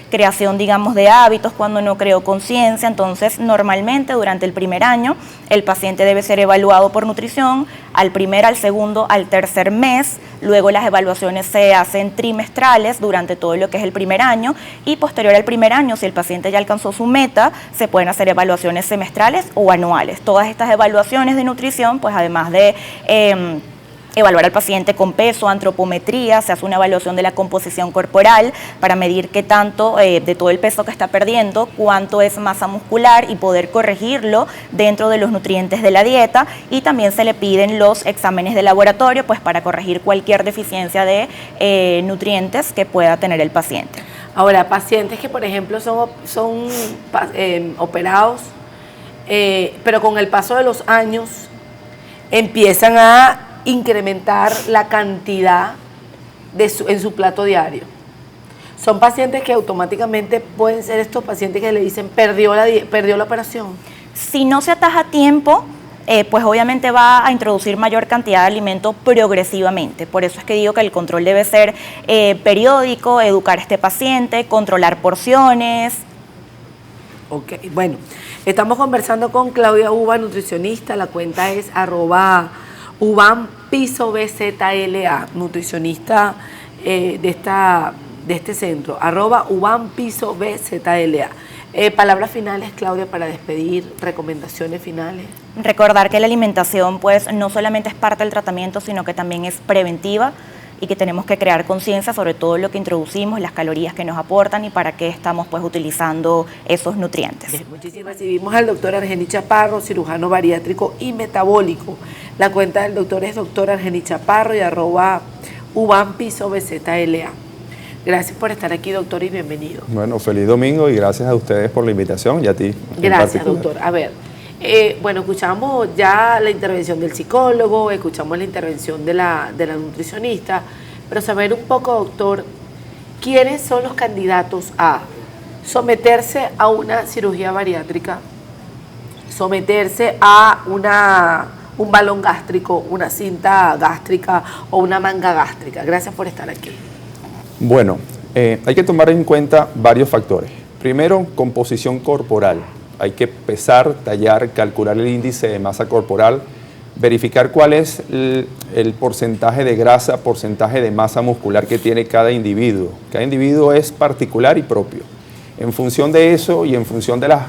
creación, digamos, de hábitos, cuando no creó conciencia. Entonces, normalmente durante el primer año, el paciente debe ser evaluado por nutrición al primer, al segundo, al tercer mes. Luego las evaluaciones se hacen trimestrales durante todo lo que es el primer año, y posterior al primer año, si el paciente ya alcanzó su meta, se pueden hacer evaluaciones semestrales o anuales. Todas estas evaluaciones de nutrición, pues además de evaluar al paciente con peso, antropometría, se hace una evaluación de la composición corporal para medir qué tanto de todo el peso que está perdiendo, cuánto es masa muscular y poder corregirlo dentro de los nutrientes de la dieta, y también se le piden los exámenes de laboratorio pues para corregir cualquier deficiencia de nutrientes que pueda tener el paciente. Ahora, pacientes que por ejemplo son operados, pero con el paso de los años empiezan a incrementar la cantidad en su plato diario. Son pacientes que automáticamente pueden ser estos pacientes que le dicen perdió la operación. Si no se ataja a tiempo, pues obviamente va a introducir mayor cantidad de alimento progresivamente. Por eso es que digo que el control debe ser periódico, educar a este paciente, controlar porciones. Ok, bueno, estamos conversando con Claudia Uva, nutricionista. La cuenta es @ubanpisobzla, nutricionista de este centro, @ubanpisobzla. Palabras finales, Claudia, para despedir, recomendaciones finales. Recordar que la alimentación pues no solamente es parte del tratamiento, sino que también es preventiva, y que tenemos que crear conciencia sobre todo lo que introducimos, las calorías que nos aportan y para qué estamos pues utilizando esos nutrientes. Bien, muchísimas. Recibimos al doctor Argenis Chaparro, cirujano bariátrico y metabólico. La cuenta del doctor es doctor Argenis Chaparro y @ubanpisobzla. Gracias por estar aquí, doctor, y bienvenido. Bueno, feliz domingo y gracias a ustedes por la invitación y a ti. Gracias, doctor. A ver, bueno, escuchamos ya la intervención del psicólogo, escuchamos la intervención de la nutricionista, pero saber un poco, doctor, ¿quiénes son los candidatos a someterse a una cirugía bariátrica, someterse a un balón gástrico, una cinta gástrica o una manga gástrica? Gracias por estar aquí. Bueno, hay que tomar en cuenta varios factores. Primero, composición corporal. Hay que pesar, tallar, calcular el índice de masa corporal, verificar cuál es el porcentaje de grasa, porcentaje de masa muscular que tiene cada individuo. Cada individuo es particular y propio. En función de eso y en función de las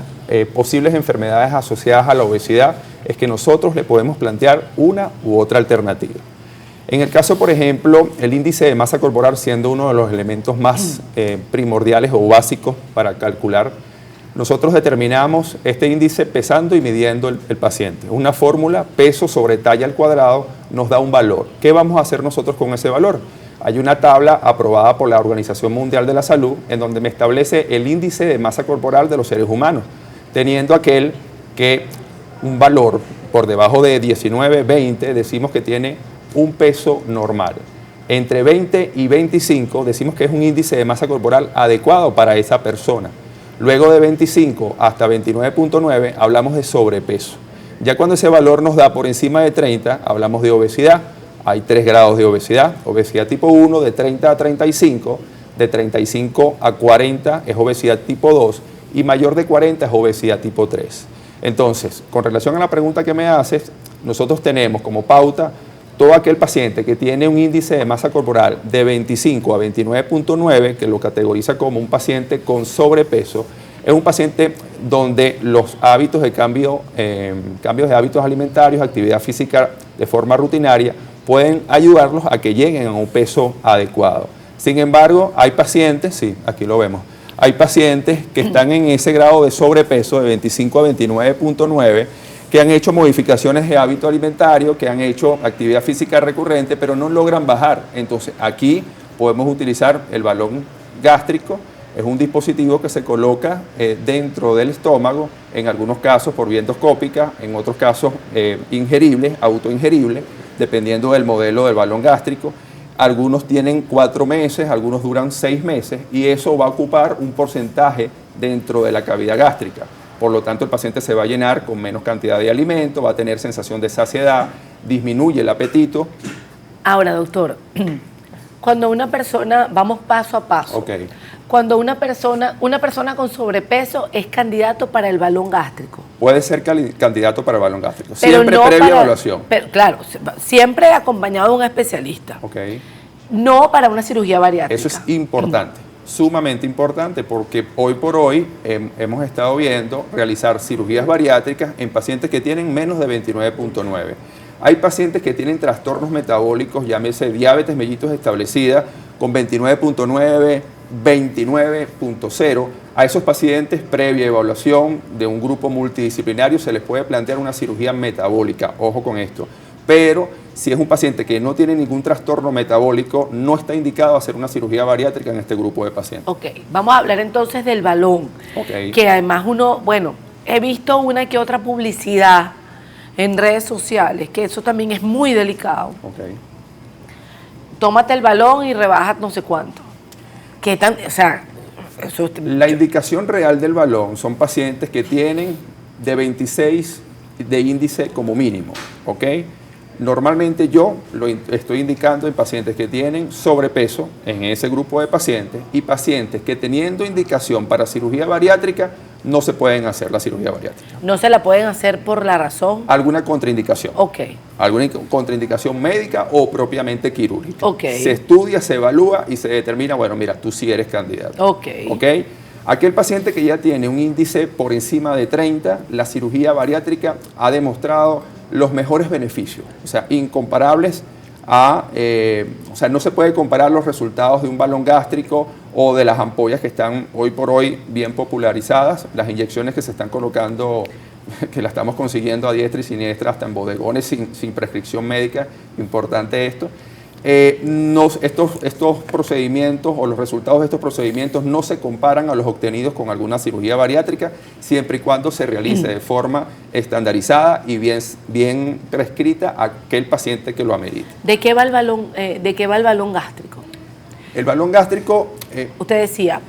posibles enfermedades asociadas a la obesidad, es que nosotros le podemos plantear una u otra alternativa. En el caso, por ejemplo, el índice de masa corporal siendo uno de los elementos más primordiales o básicos para calcular, nosotros determinamos este índice pesando y midiendo el paciente. Una fórmula, peso sobre talla al cuadrado, nos da un valor. ¿Qué vamos a hacer nosotros con ese valor? Hay una tabla aprobada por la Organización Mundial de la Salud en donde me establece el índice de masa corporal de los seres humanos, teniendo aquel que un valor por debajo de 19, 20, decimos que tiene un peso normal. Entre 20 y 25 decimos que es un índice de masa corporal adecuado para esa persona. Luego de 25 hasta 29.9 hablamos de sobrepeso. Ya cuando ese valor nos da por encima de 30, hablamos de obesidad. Hay 3 grados de obesidad. Obesidad tipo 1 de 30 a 35, de 35 a 40 es obesidad tipo 2 y mayor de 40 es obesidad tipo 3. Entonces, con relación a la pregunta que me haces, nosotros tenemos como pauta todo aquel paciente que tiene un índice de masa corporal de 25 a 29.9, que lo categoriza como un paciente con sobrepeso, es un paciente donde los hábitos de cambios de hábitos alimentarios, actividad física de forma rutinaria, pueden ayudarlos a que lleguen a un peso adecuado. Sin embargo, hay pacientes, sí, aquí lo vemos, hay pacientes que están en ese grado de sobrepeso de 25 a 29.9, que han hecho modificaciones de hábito alimentario, que han hecho actividad física recurrente, pero no logran bajar. Entonces, aquí podemos utilizar el balón gástrico. Es un dispositivo que se coloca dentro del estómago, en algunos casos por vía endoscópica, en otros casos ingerible, autoingerible, dependiendo del modelo del balón gástrico. Algunos tienen 4 meses, algunos duran 6 meses, y eso va a ocupar un porcentaje dentro de la cavidad gástrica. Por lo tanto, el paciente se va a llenar con menos cantidad de alimento, va a tener sensación de saciedad, disminuye el apetito. Ahora, doctor, cuando una persona, vamos paso a paso, Okay. cuando una persona con sobrepeso es candidato para el balón gástrico? Puede ser candidato para el balón gástrico, Pero siempre no previa para- evaluación. Pero, claro, siempre acompañado de un especialista. Ok. No para una cirugía bariátrica. Eso es importante, sumamente importante, porque hoy por hoy hemos estado viendo realizar cirugías bariátricas en pacientes que tienen menos de 29.9. Hay pacientes que tienen trastornos metabólicos, llámese diabetes mellitus establecida, con 29.9, 29.0. A esos pacientes, previa evaluación de un grupo multidisciplinario, se les puede plantear una cirugía metabólica. Ojo con esto. Pero si es un paciente que no tiene ningún trastorno metabólico, no está indicado hacer una cirugía bariátrica en este grupo de pacientes. Ok, vamos a hablar entonces del balón. Ok. Que además he visto una que otra publicidad en redes sociales, que eso también es muy delicado. Ok. Tómate el balón y rebaja no sé cuánto. ¿Qué tan, o sea, eso La indicación real del balón son pacientes que tienen de 26 de índice como mínimo, ¿ok? Normalmente yo lo estoy indicando en pacientes que tienen sobrepeso en ese grupo de pacientes y pacientes que teniendo indicación para cirugía bariátrica no se pueden hacer la cirugía bariátrica. no se la pueden hacer por la razón. Alguna contraindicación. Ok, Alguna contraindicación médica o propiamente quirúrgica. Ok. Se estudia, se evalúa y se determina, bueno, mira, tú sí eres candidato. ok. ¿Ok? Aquel paciente que ya tiene un índice por encima de 30, la cirugía bariátrica ha demostrado los mejores beneficios, o sea, incomparables o sea, no se puede comparar los resultados de un balón gástrico o de las ampollas que están hoy por hoy bien popularizadas, las inyecciones que se están colocando, que la estamos consiguiendo a diestra y siniestra, hasta en bodegones sin prescripción médica, importante esto. Estos procedimientos o los resultados de estos procedimientos no se comparan a los obtenidos con alguna cirugía bariátrica, siempre y cuando se realice de forma estandarizada y bien prescrita a aquel paciente que lo amerite. ¿De qué va el balón gástrico? El balón gástrico Usted decía,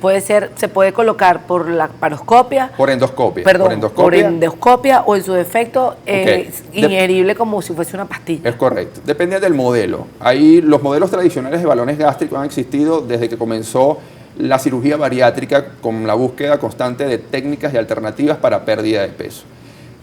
se puede colocar por la paroscopia, por endoscopia. perdón, por endoscopia o en su defecto Ok. ingerible como si fuese una pastilla. Es correcto. Depende del modelo. Ahí los modelos tradicionales de balones gástricos han existido desde que comenzó la cirugía bariátrica con la búsqueda constante de técnicas y alternativas para pérdida de peso.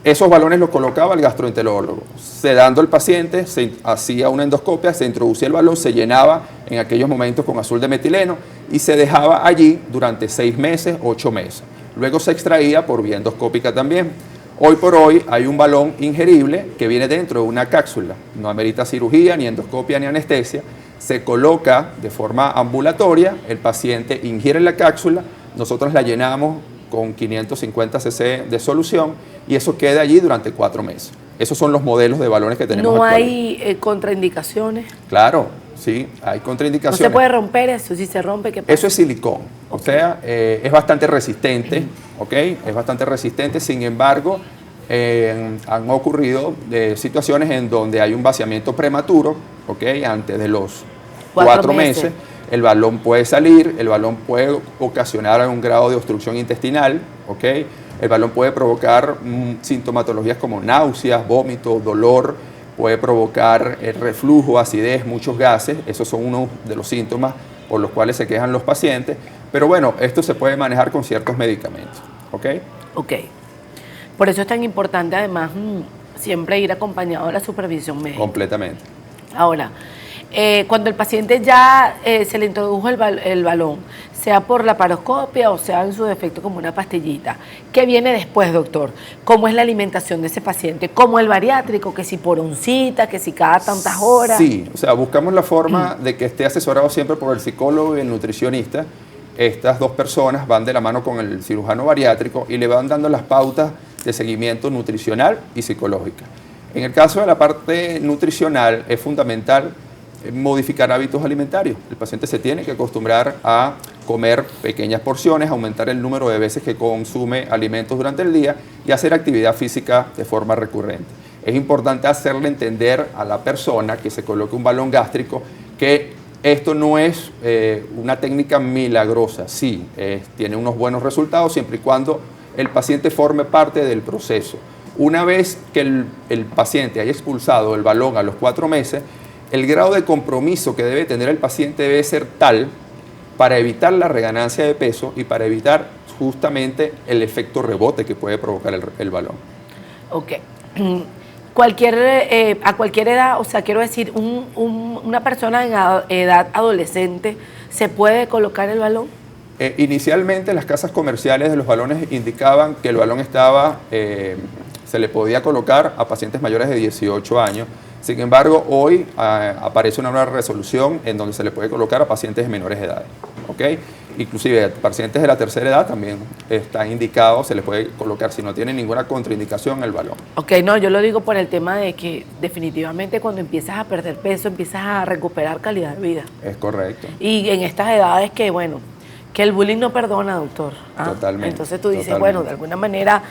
Esos balones los colocaba el gastroenterólogo. Sedando al paciente, se hacía una endoscopia, se introducía el balón, se llenaba en aquellos momentos con azul de metileno y se dejaba allí durante 6 meses, 8 meses. Luego se extraía por vía endoscópica también. Hoy por hoy hay un balón ingerible que viene dentro de una cápsula. No amerita cirugía, ni endoscopia, ni anestesia. Se coloca de forma ambulatoria, el paciente ingiere la cápsula, nosotros la llenamos con 550 cc de solución y eso queda allí durante 4 meses. Esos son los modelos de balones que tenemos ¿No actualmente. hay contraindicaciones? Claro, sí, hay ¿No contraindicaciones. se puede romper eso? Si se rompe, ¿qué pasa? Eso es silicón, o sea, es bastante resistente, ¿ok? Es bastante resistente, sin embargo, han ocurrido situaciones en donde hay un vaciamiento prematuro, ¿ok? Antes de los 4 meses. El balón puede salir, el balón puede ocasionar un grado de obstrucción intestinal, ¿ok? El balón puede provocar sintomatologías como náuseas, vómitos, dolor, puede provocar reflujo, acidez, muchos gases. Esos son unos de los síntomas por los cuales se quejan los pacientes. Pero bueno, esto se puede manejar con ciertos medicamentos, ¿ok? Ok. Por eso es tan importante, además, siempre ir acompañado de la supervisión médica. Completamente. Ahora, cuando el paciente ya se le introdujo el balón, sea por la paroscopia o sea en su defecto como una pastillita, ¿qué viene después, doctor? ¿Cómo es la alimentación de ese paciente? ¿Cómo el bariátrico? ¿Que si por oncita? ¿Que si cada tantas horas? Sí, o sea, buscamos la forma de que esté asesorado siempre por el psicólogo y el nutricionista. Estas dos personas van de la mano con el cirujano bariátrico y le van dando las pautas de seguimiento nutricional y psicológica. En el caso de la parte nutricional es fundamental modificar hábitos alimentarios. El paciente se tiene que acostumbrar a comer pequeñas porciones, aumentar el número de veces que consume alimentos durante el día y hacer actividad física de forma recurrente. Es importante hacerle entender a la persona que se coloque un balón gástrico que esto no es una técnica milagrosa, sí, tiene unos buenos resultados siempre y cuando el paciente forme parte del proceso. Una vez que el paciente haya expulsado el balón a los 4 meses, el grado de compromiso que debe tener el paciente debe ser tal para evitar la reganancia de peso y para evitar justamente el efecto rebote que puede provocar el balón. Ok. A cualquier edad, o sea, quiero decir, una persona en edad adolescente, ¿se puede colocar el balón? Inicialmente las casas comerciales de los balones indicaban que el balón se le podía colocar a pacientes mayores de 18 años. Sin embargo, hoy aparece una nueva resolución en donde se le puede colocar a pacientes de menores de edad. ¿Okay? Inclusive a pacientes de la tercera edad también está indicado, se les puede colocar si no tiene ninguna contraindicación el balón. Ok, no, yo lo digo por el tema de que definitivamente cuando empiezas a perder peso, empiezas a recuperar calidad de vida. Es correcto. Y en estas edades que, bueno, que el bullying no perdona, doctor. Totalmente. Entonces tú dices, totalmente. bueno, de alguna manera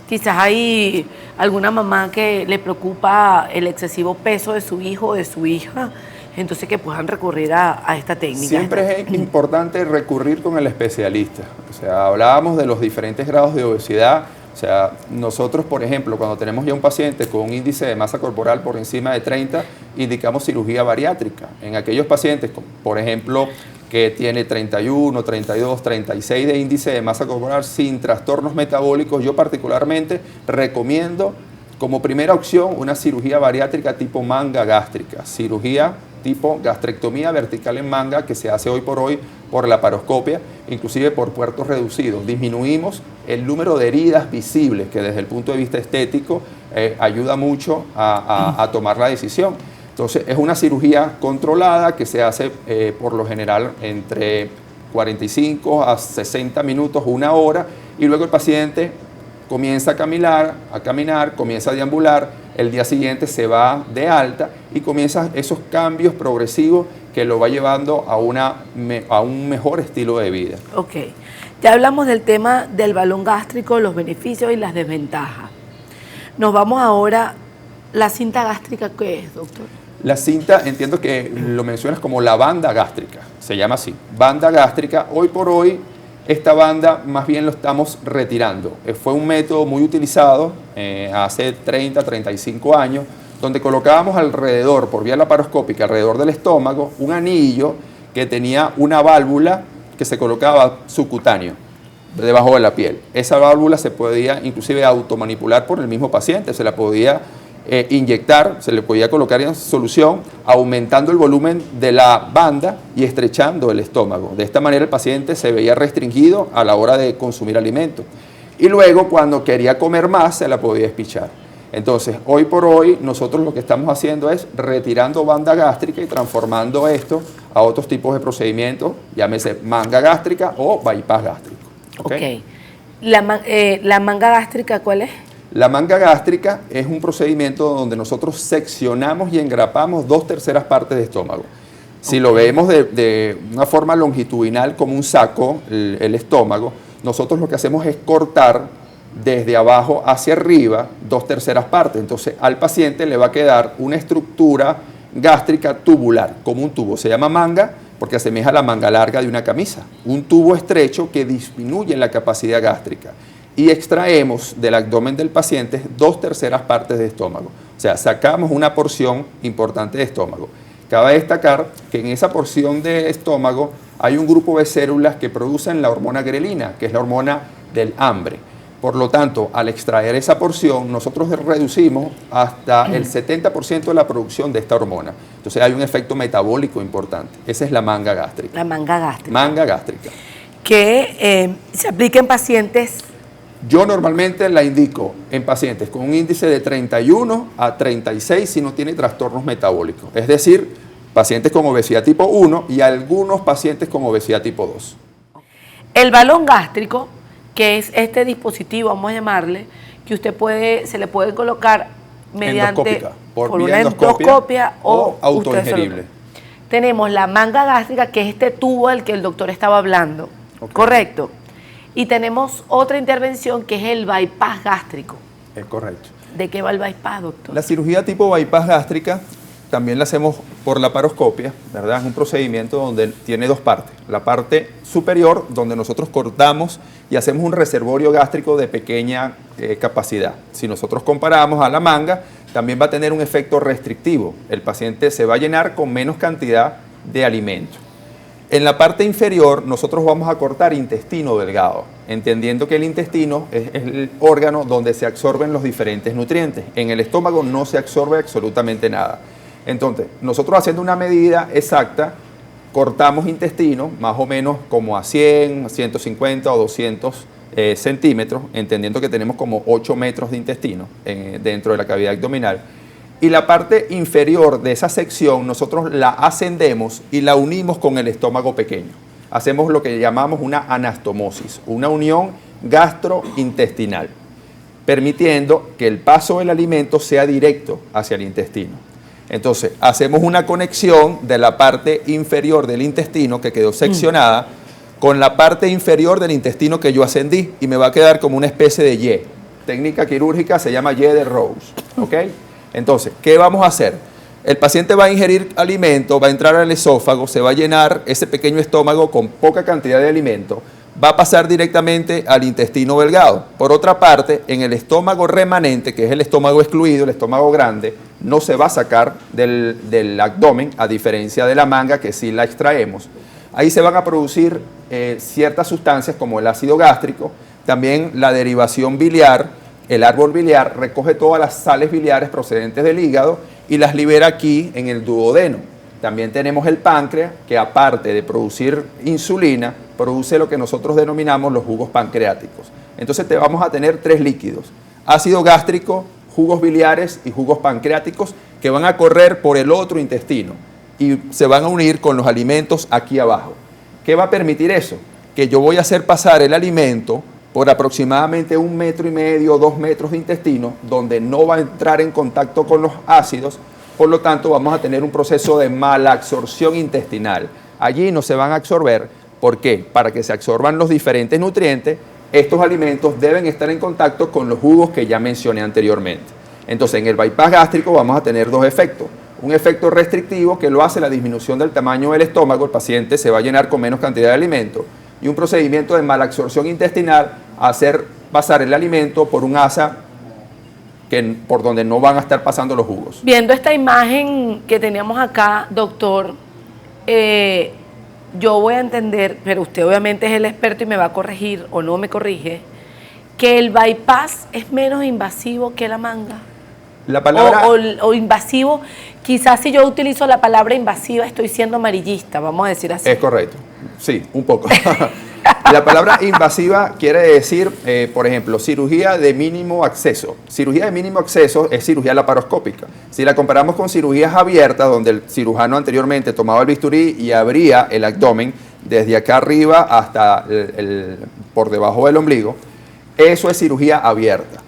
quizás hay alguna mamá que le preocupa el excesivo peso de su hijo o de su hija, entonces que puedan recurrir a esta técnica. Siempre es importante recurrir con el especialista. O sea, hablábamos de los diferentes grados de obesidad. O sea, nosotros, por ejemplo, cuando tenemos ya un paciente con un índice de masa corporal por encima de 30, indicamos cirugía bariátrica. En aquellos pacientes, por ejemplo, que tiene 31, 32, 36 de índice de masa corporal sin trastornos metabólicos, yo particularmente recomiendo como primera opción una cirugía bariátrica tipo manga gástrica, cirugía tipo gastrectomía vertical en manga que se hace hoy por hoy por laparoscopia, inclusive por puertos reducidos. Disminuimos el número de heridas visibles que desde el punto de vista estético ayuda mucho a tomar la decisión. Entonces es una cirugía controlada que se hace por lo general entre 45 a 60 minutos, una hora, y luego el paciente comienza a caminar, comienza a deambular, el día siguiente se va de alta y comienza esos cambios progresivos que lo va llevando a un mejor estilo de vida. Ok, ya hablamos del tema del balón gástrico, los beneficios y las desventajas. Nos vamos ahora, ¿la cinta gástrica qué es, doctor? La cinta, entiendo que lo mencionas como la banda gástrica, se llama así, banda gástrica. Hoy por hoy, esta banda más bien lo estamos retirando. Fue un método muy utilizado hace 30, 35 años, donde colocábamos alrededor, por vía laparoscópica, alrededor del estómago, un anillo que tenía una válvula que se colocaba subcutáneo, debajo de la piel. Esa válvula se podía inclusive automanipular por el mismo paciente, se la podía inyectar, se le podía colocar en solución, aumentando el volumen de la banda y estrechando el estómago. De esta manera el paciente se veía restringido a la hora de consumir alimentos. Y luego cuando quería comer más se la podía espichar. Entonces, hoy por hoy nosotros lo que estamos haciendo es retirando banda gástrica y transformando esto a otros tipos de procedimientos, llámese manga gástrica o bypass gástrico. ¿Ok? ¿La manga gástrica cuál es? La manga gástrica es un procedimiento donde nosotros seccionamos y engrapamos 2/3 partes de estómago. Si lo vemos de una forma longitudinal como un saco, el estómago, nosotros lo que hacemos es cortar desde abajo hacia arriba 2/3 partes. Entonces al paciente le va a quedar una estructura gástrica tubular, como un tubo. Se llama manga porque asemeja a la manga larga de una camisa. Un tubo estrecho que disminuye la capacidad gástrica. Y extraemos del abdomen del paciente 2/3 partes de estómago. O sea, sacamos una porción importante de estómago. Cabe destacar que en esa porción de estómago hay un grupo de células que producen la hormona grelina, que es la hormona del hambre. Por lo tanto, al extraer esa porción, nosotros reducimos hasta el 70% de la producción de esta hormona. Entonces hay un efecto metabólico importante. Esa es la manga gástrica. La manga gástrica. Manga gástrica. Que se aplica en pacientes. Yo normalmente la indico en pacientes con un índice de 31 a 36 si no tiene trastornos metabólicos. Es decir, pacientes con obesidad tipo 1 y algunos pacientes con obesidad tipo 2. El balón gástrico, que es este dispositivo, vamos a llamarle, que se le puede colocar mediante por una endoscopia o autoingerible. Tenemos la manga gástrica, que es este tubo del que el doctor estaba hablando, okay. ¿Correcto? Y tenemos otra intervención que es el bypass gástrico. Es correcto. ¿De qué va el bypass, doctor? La cirugía tipo bypass gástrica también la hacemos por laparoscopia, ¿verdad? Es un procedimiento donde tiene dos partes. La parte superior, donde nosotros cortamos y hacemos un reservorio gástrico de pequeña capacidad. Si nosotros comparamos a la manga, también va a tener un efecto restrictivo. El paciente se va a llenar con menos cantidad de alimento. En la parte inferior nosotros vamos a cortar intestino delgado, entendiendo que el intestino es el órgano donde se absorben los diferentes nutrientes. En el estómago no se absorbe absolutamente nada. Entonces, nosotros haciendo una medida exacta, cortamos intestino más o menos como a 100, 150 o 200 centímetros, entendiendo que tenemos como 8 metros de intestino dentro de la cavidad abdominal. Y la parte inferior de esa sección nosotros la ascendemos y la unimos con el estómago pequeño. Hacemos lo que llamamos una anastomosis, una unión gastrointestinal, permitiendo que el paso del alimento sea directo hacia el intestino. Entonces, hacemos una conexión de la parte inferior del intestino que quedó seccionada con la parte inferior del intestino que yo ascendí y me va a quedar como una especie de Y. Técnica quirúrgica se llama Y de Rose, ¿ok? Entonces, ¿qué vamos a hacer? El paciente va a ingerir alimento, va a entrar al esófago, se va a llenar ese pequeño estómago con poca cantidad de alimento, va a pasar directamente al intestino delgado. Por otra parte, en el estómago remanente, que es el estómago excluido, el estómago grande, no se va a sacar del abdomen, a diferencia de la manga, que sí la extraemos. Ahí se van a producir ciertas sustancias como el ácido gástrico, también la derivación biliar. El árbol biliar recoge todas las sales biliares procedentes del hígado y las libera aquí en el duodeno. También tenemos el páncreas, que aparte de producir insulina, produce lo que nosotros denominamos los jugos pancreáticos. Entonces vamos a tener 3 líquidos: ácido gástrico, jugos biliares y jugos pancreáticos, que van a correr por el otro intestino y se van a unir con los alimentos aquí abajo. ¿Qué va a permitir eso? Que yo voy a hacer pasar el alimento por aproximadamente 1,5 metros, 2 metros de intestino, donde no va a entrar en contacto con los ácidos, por lo tanto vamos a tener un proceso de malabsorción intestinal. Allí no se van a absorber. ¿Por qué? Para que se absorban los diferentes nutrientes, estos alimentos deben estar en contacto con los jugos que ya mencioné anteriormente. Entonces, en el bypass gástrico vamos a tener 2 efectos. Un efecto restrictivo, que lo hace la disminución del tamaño del estómago, el paciente se va a llenar con menos cantidad de alimento, y un procedimiento de malabsorción intestinal, hacer pasar el alimento por un asa por donde no van a estar pasando los jugos. Viendo esta imagen que teníamos acá, doctor, yo voy a entender, pero usted obviamente es el experto y me va a corregir o no me corrige, que el bypass es menos invasivo que la manga. La palabra... o invasivo, quizás si yo utilizo la palabra invasiva estoy siendo amarillista, vamos a decir así. Es correcto, sí, un poco. La palabra invasiva quiere decir, por ejemplo, cirugía de mínimo acceso. Cirugía de mínimo acceso es cirugía laparoscópica. Si la comparamos con cirugías abiertas, donde el cirujano anteriormente tomaba el bisturí y abría el abdomen desde acá arriba hasta por debajo del ombligo, eso es cirugía abierta.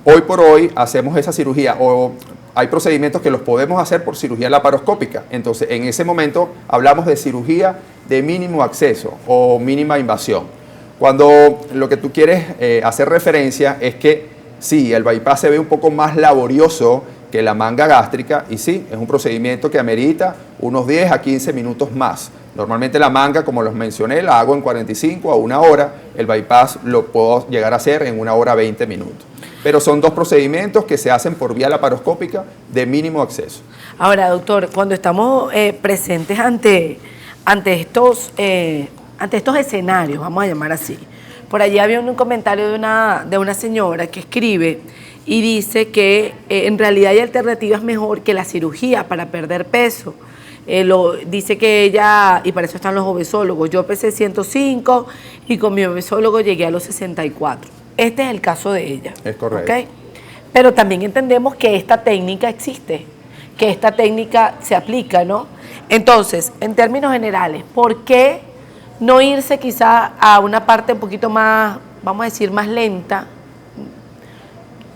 Hoy por hoy hacemos esa cirugía, o hay procedimientos que los podemos hacer por cirugía laparoscópica. Entonces, en ese momento hablamos de cirugía de mínimo acceso o mínima invasión. Cuando lo que tú quieres hacer referencia es que sí, el bypass se ve un poco más laborioso que la manga gástrica, y sí, es un procedimiento que amerita unos 10 a 15 minutos más. Normalmente la manga, como los mencioné, la hago en 45 a 1 hora. El bypass lo puedo llegar a hacer en 1 hora 20 minutos. Pero son 2 procedimientos que se hacen por vía laparoscópica de mínimo acceso. Ahora, doctor, cuando estamos presentes ante estos escenarios, vamos a llamar así, por allí había un comentario de una señora que escribe y dice que en realidad hay alternativas mejor que la cirugía para perder peso. Dice que ella, y para eso están los obesólogos, yo pesé 105 y con mi obesólogo llegué a los 64. Este es el caso de ella. Es correcto. ¿Okay? Pero también entendemos que esta técnica existe, que esta técnica se aplica, ¿no? Entonces, en términos generales, ¿por qué no irse quizá a una parte un poquito más, vamos a decir, más lenta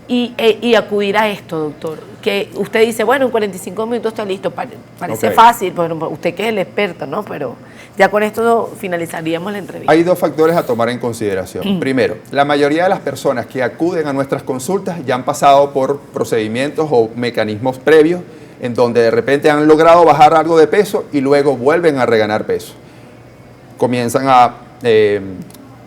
y acudir a esto, doctor? Que usted dice, bueno, en 45 minutos está listo, parece fácil, bueno, usted que es el experto, ¿no? Pero ya con esto finalizaríamos la entrevista. Hay 2 factores a tomar en consideración. Primero, la mayoría de las personas que acuden a nuestras consultas ya han pasado por procedimientos o mecanismos previos en donde de repente han logrado bajar algo de peso y luego vuelven a reganar peso. Comienzan a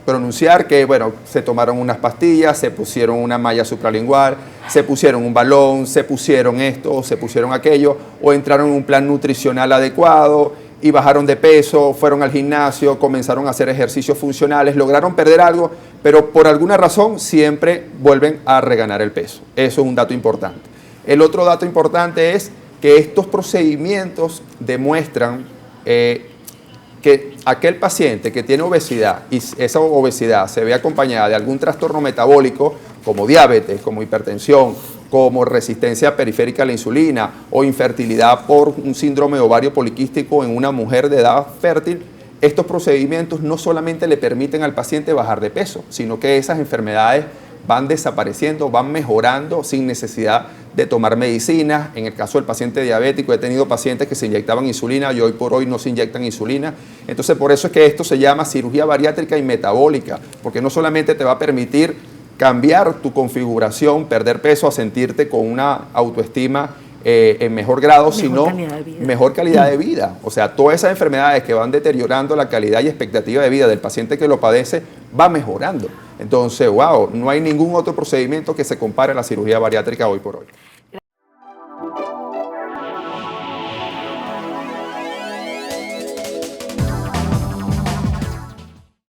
pronunciar que, bueno, se tomaron unas pastillas, se pusieron una malla supralingual, se pusieron un balón, se pusieron esto, se pusieron aquello, o entraron en un plan nutricional adecuado, y bajaron de peso, fueron al gimnasio, comenzaron a hacer ejercicios funcionales, lograron perder algo, pero por alguna razón siempre vuelven a reganar el peso. Eso es un dato importante. El otro dato importante es que estos procedimientos demuestran que aquel paciente que tiene obesidad y esa obesidad se ve acompañada de algún trastorno metabólico como diabetes, como hipertensión, como resistencia periférica a la insulina o infertilidad por un síndrome ovario poliquístico en una mujer de edad fértil, estos procedimientos no solamente le permiten al paciente bajar de peso, sino que esas enfermedades van desapareciendo, van mejorando sin necesidad de tomar medicinas. En el caso del paciente diabético, he tenido pacientes que se inyectaban insulina y hoy por hoy no se inyectan insulina. Entonces, por eso es que esto se llama cirugía bariátrica y metabólica, porque no solamente te va a permitir cambiar tu configuración, perder peso, a sentirte con una autoestima en mejor grado, sino mejor calidad de vida. O sea, todas esas enfermedades que van deteriorando la calidad y expectativa de vida del paciente que lo padece, va mejorando. Entonces, wow, no hay ningún otro procedimiento que se compare a la cirugía bariátrica hoy por hoy.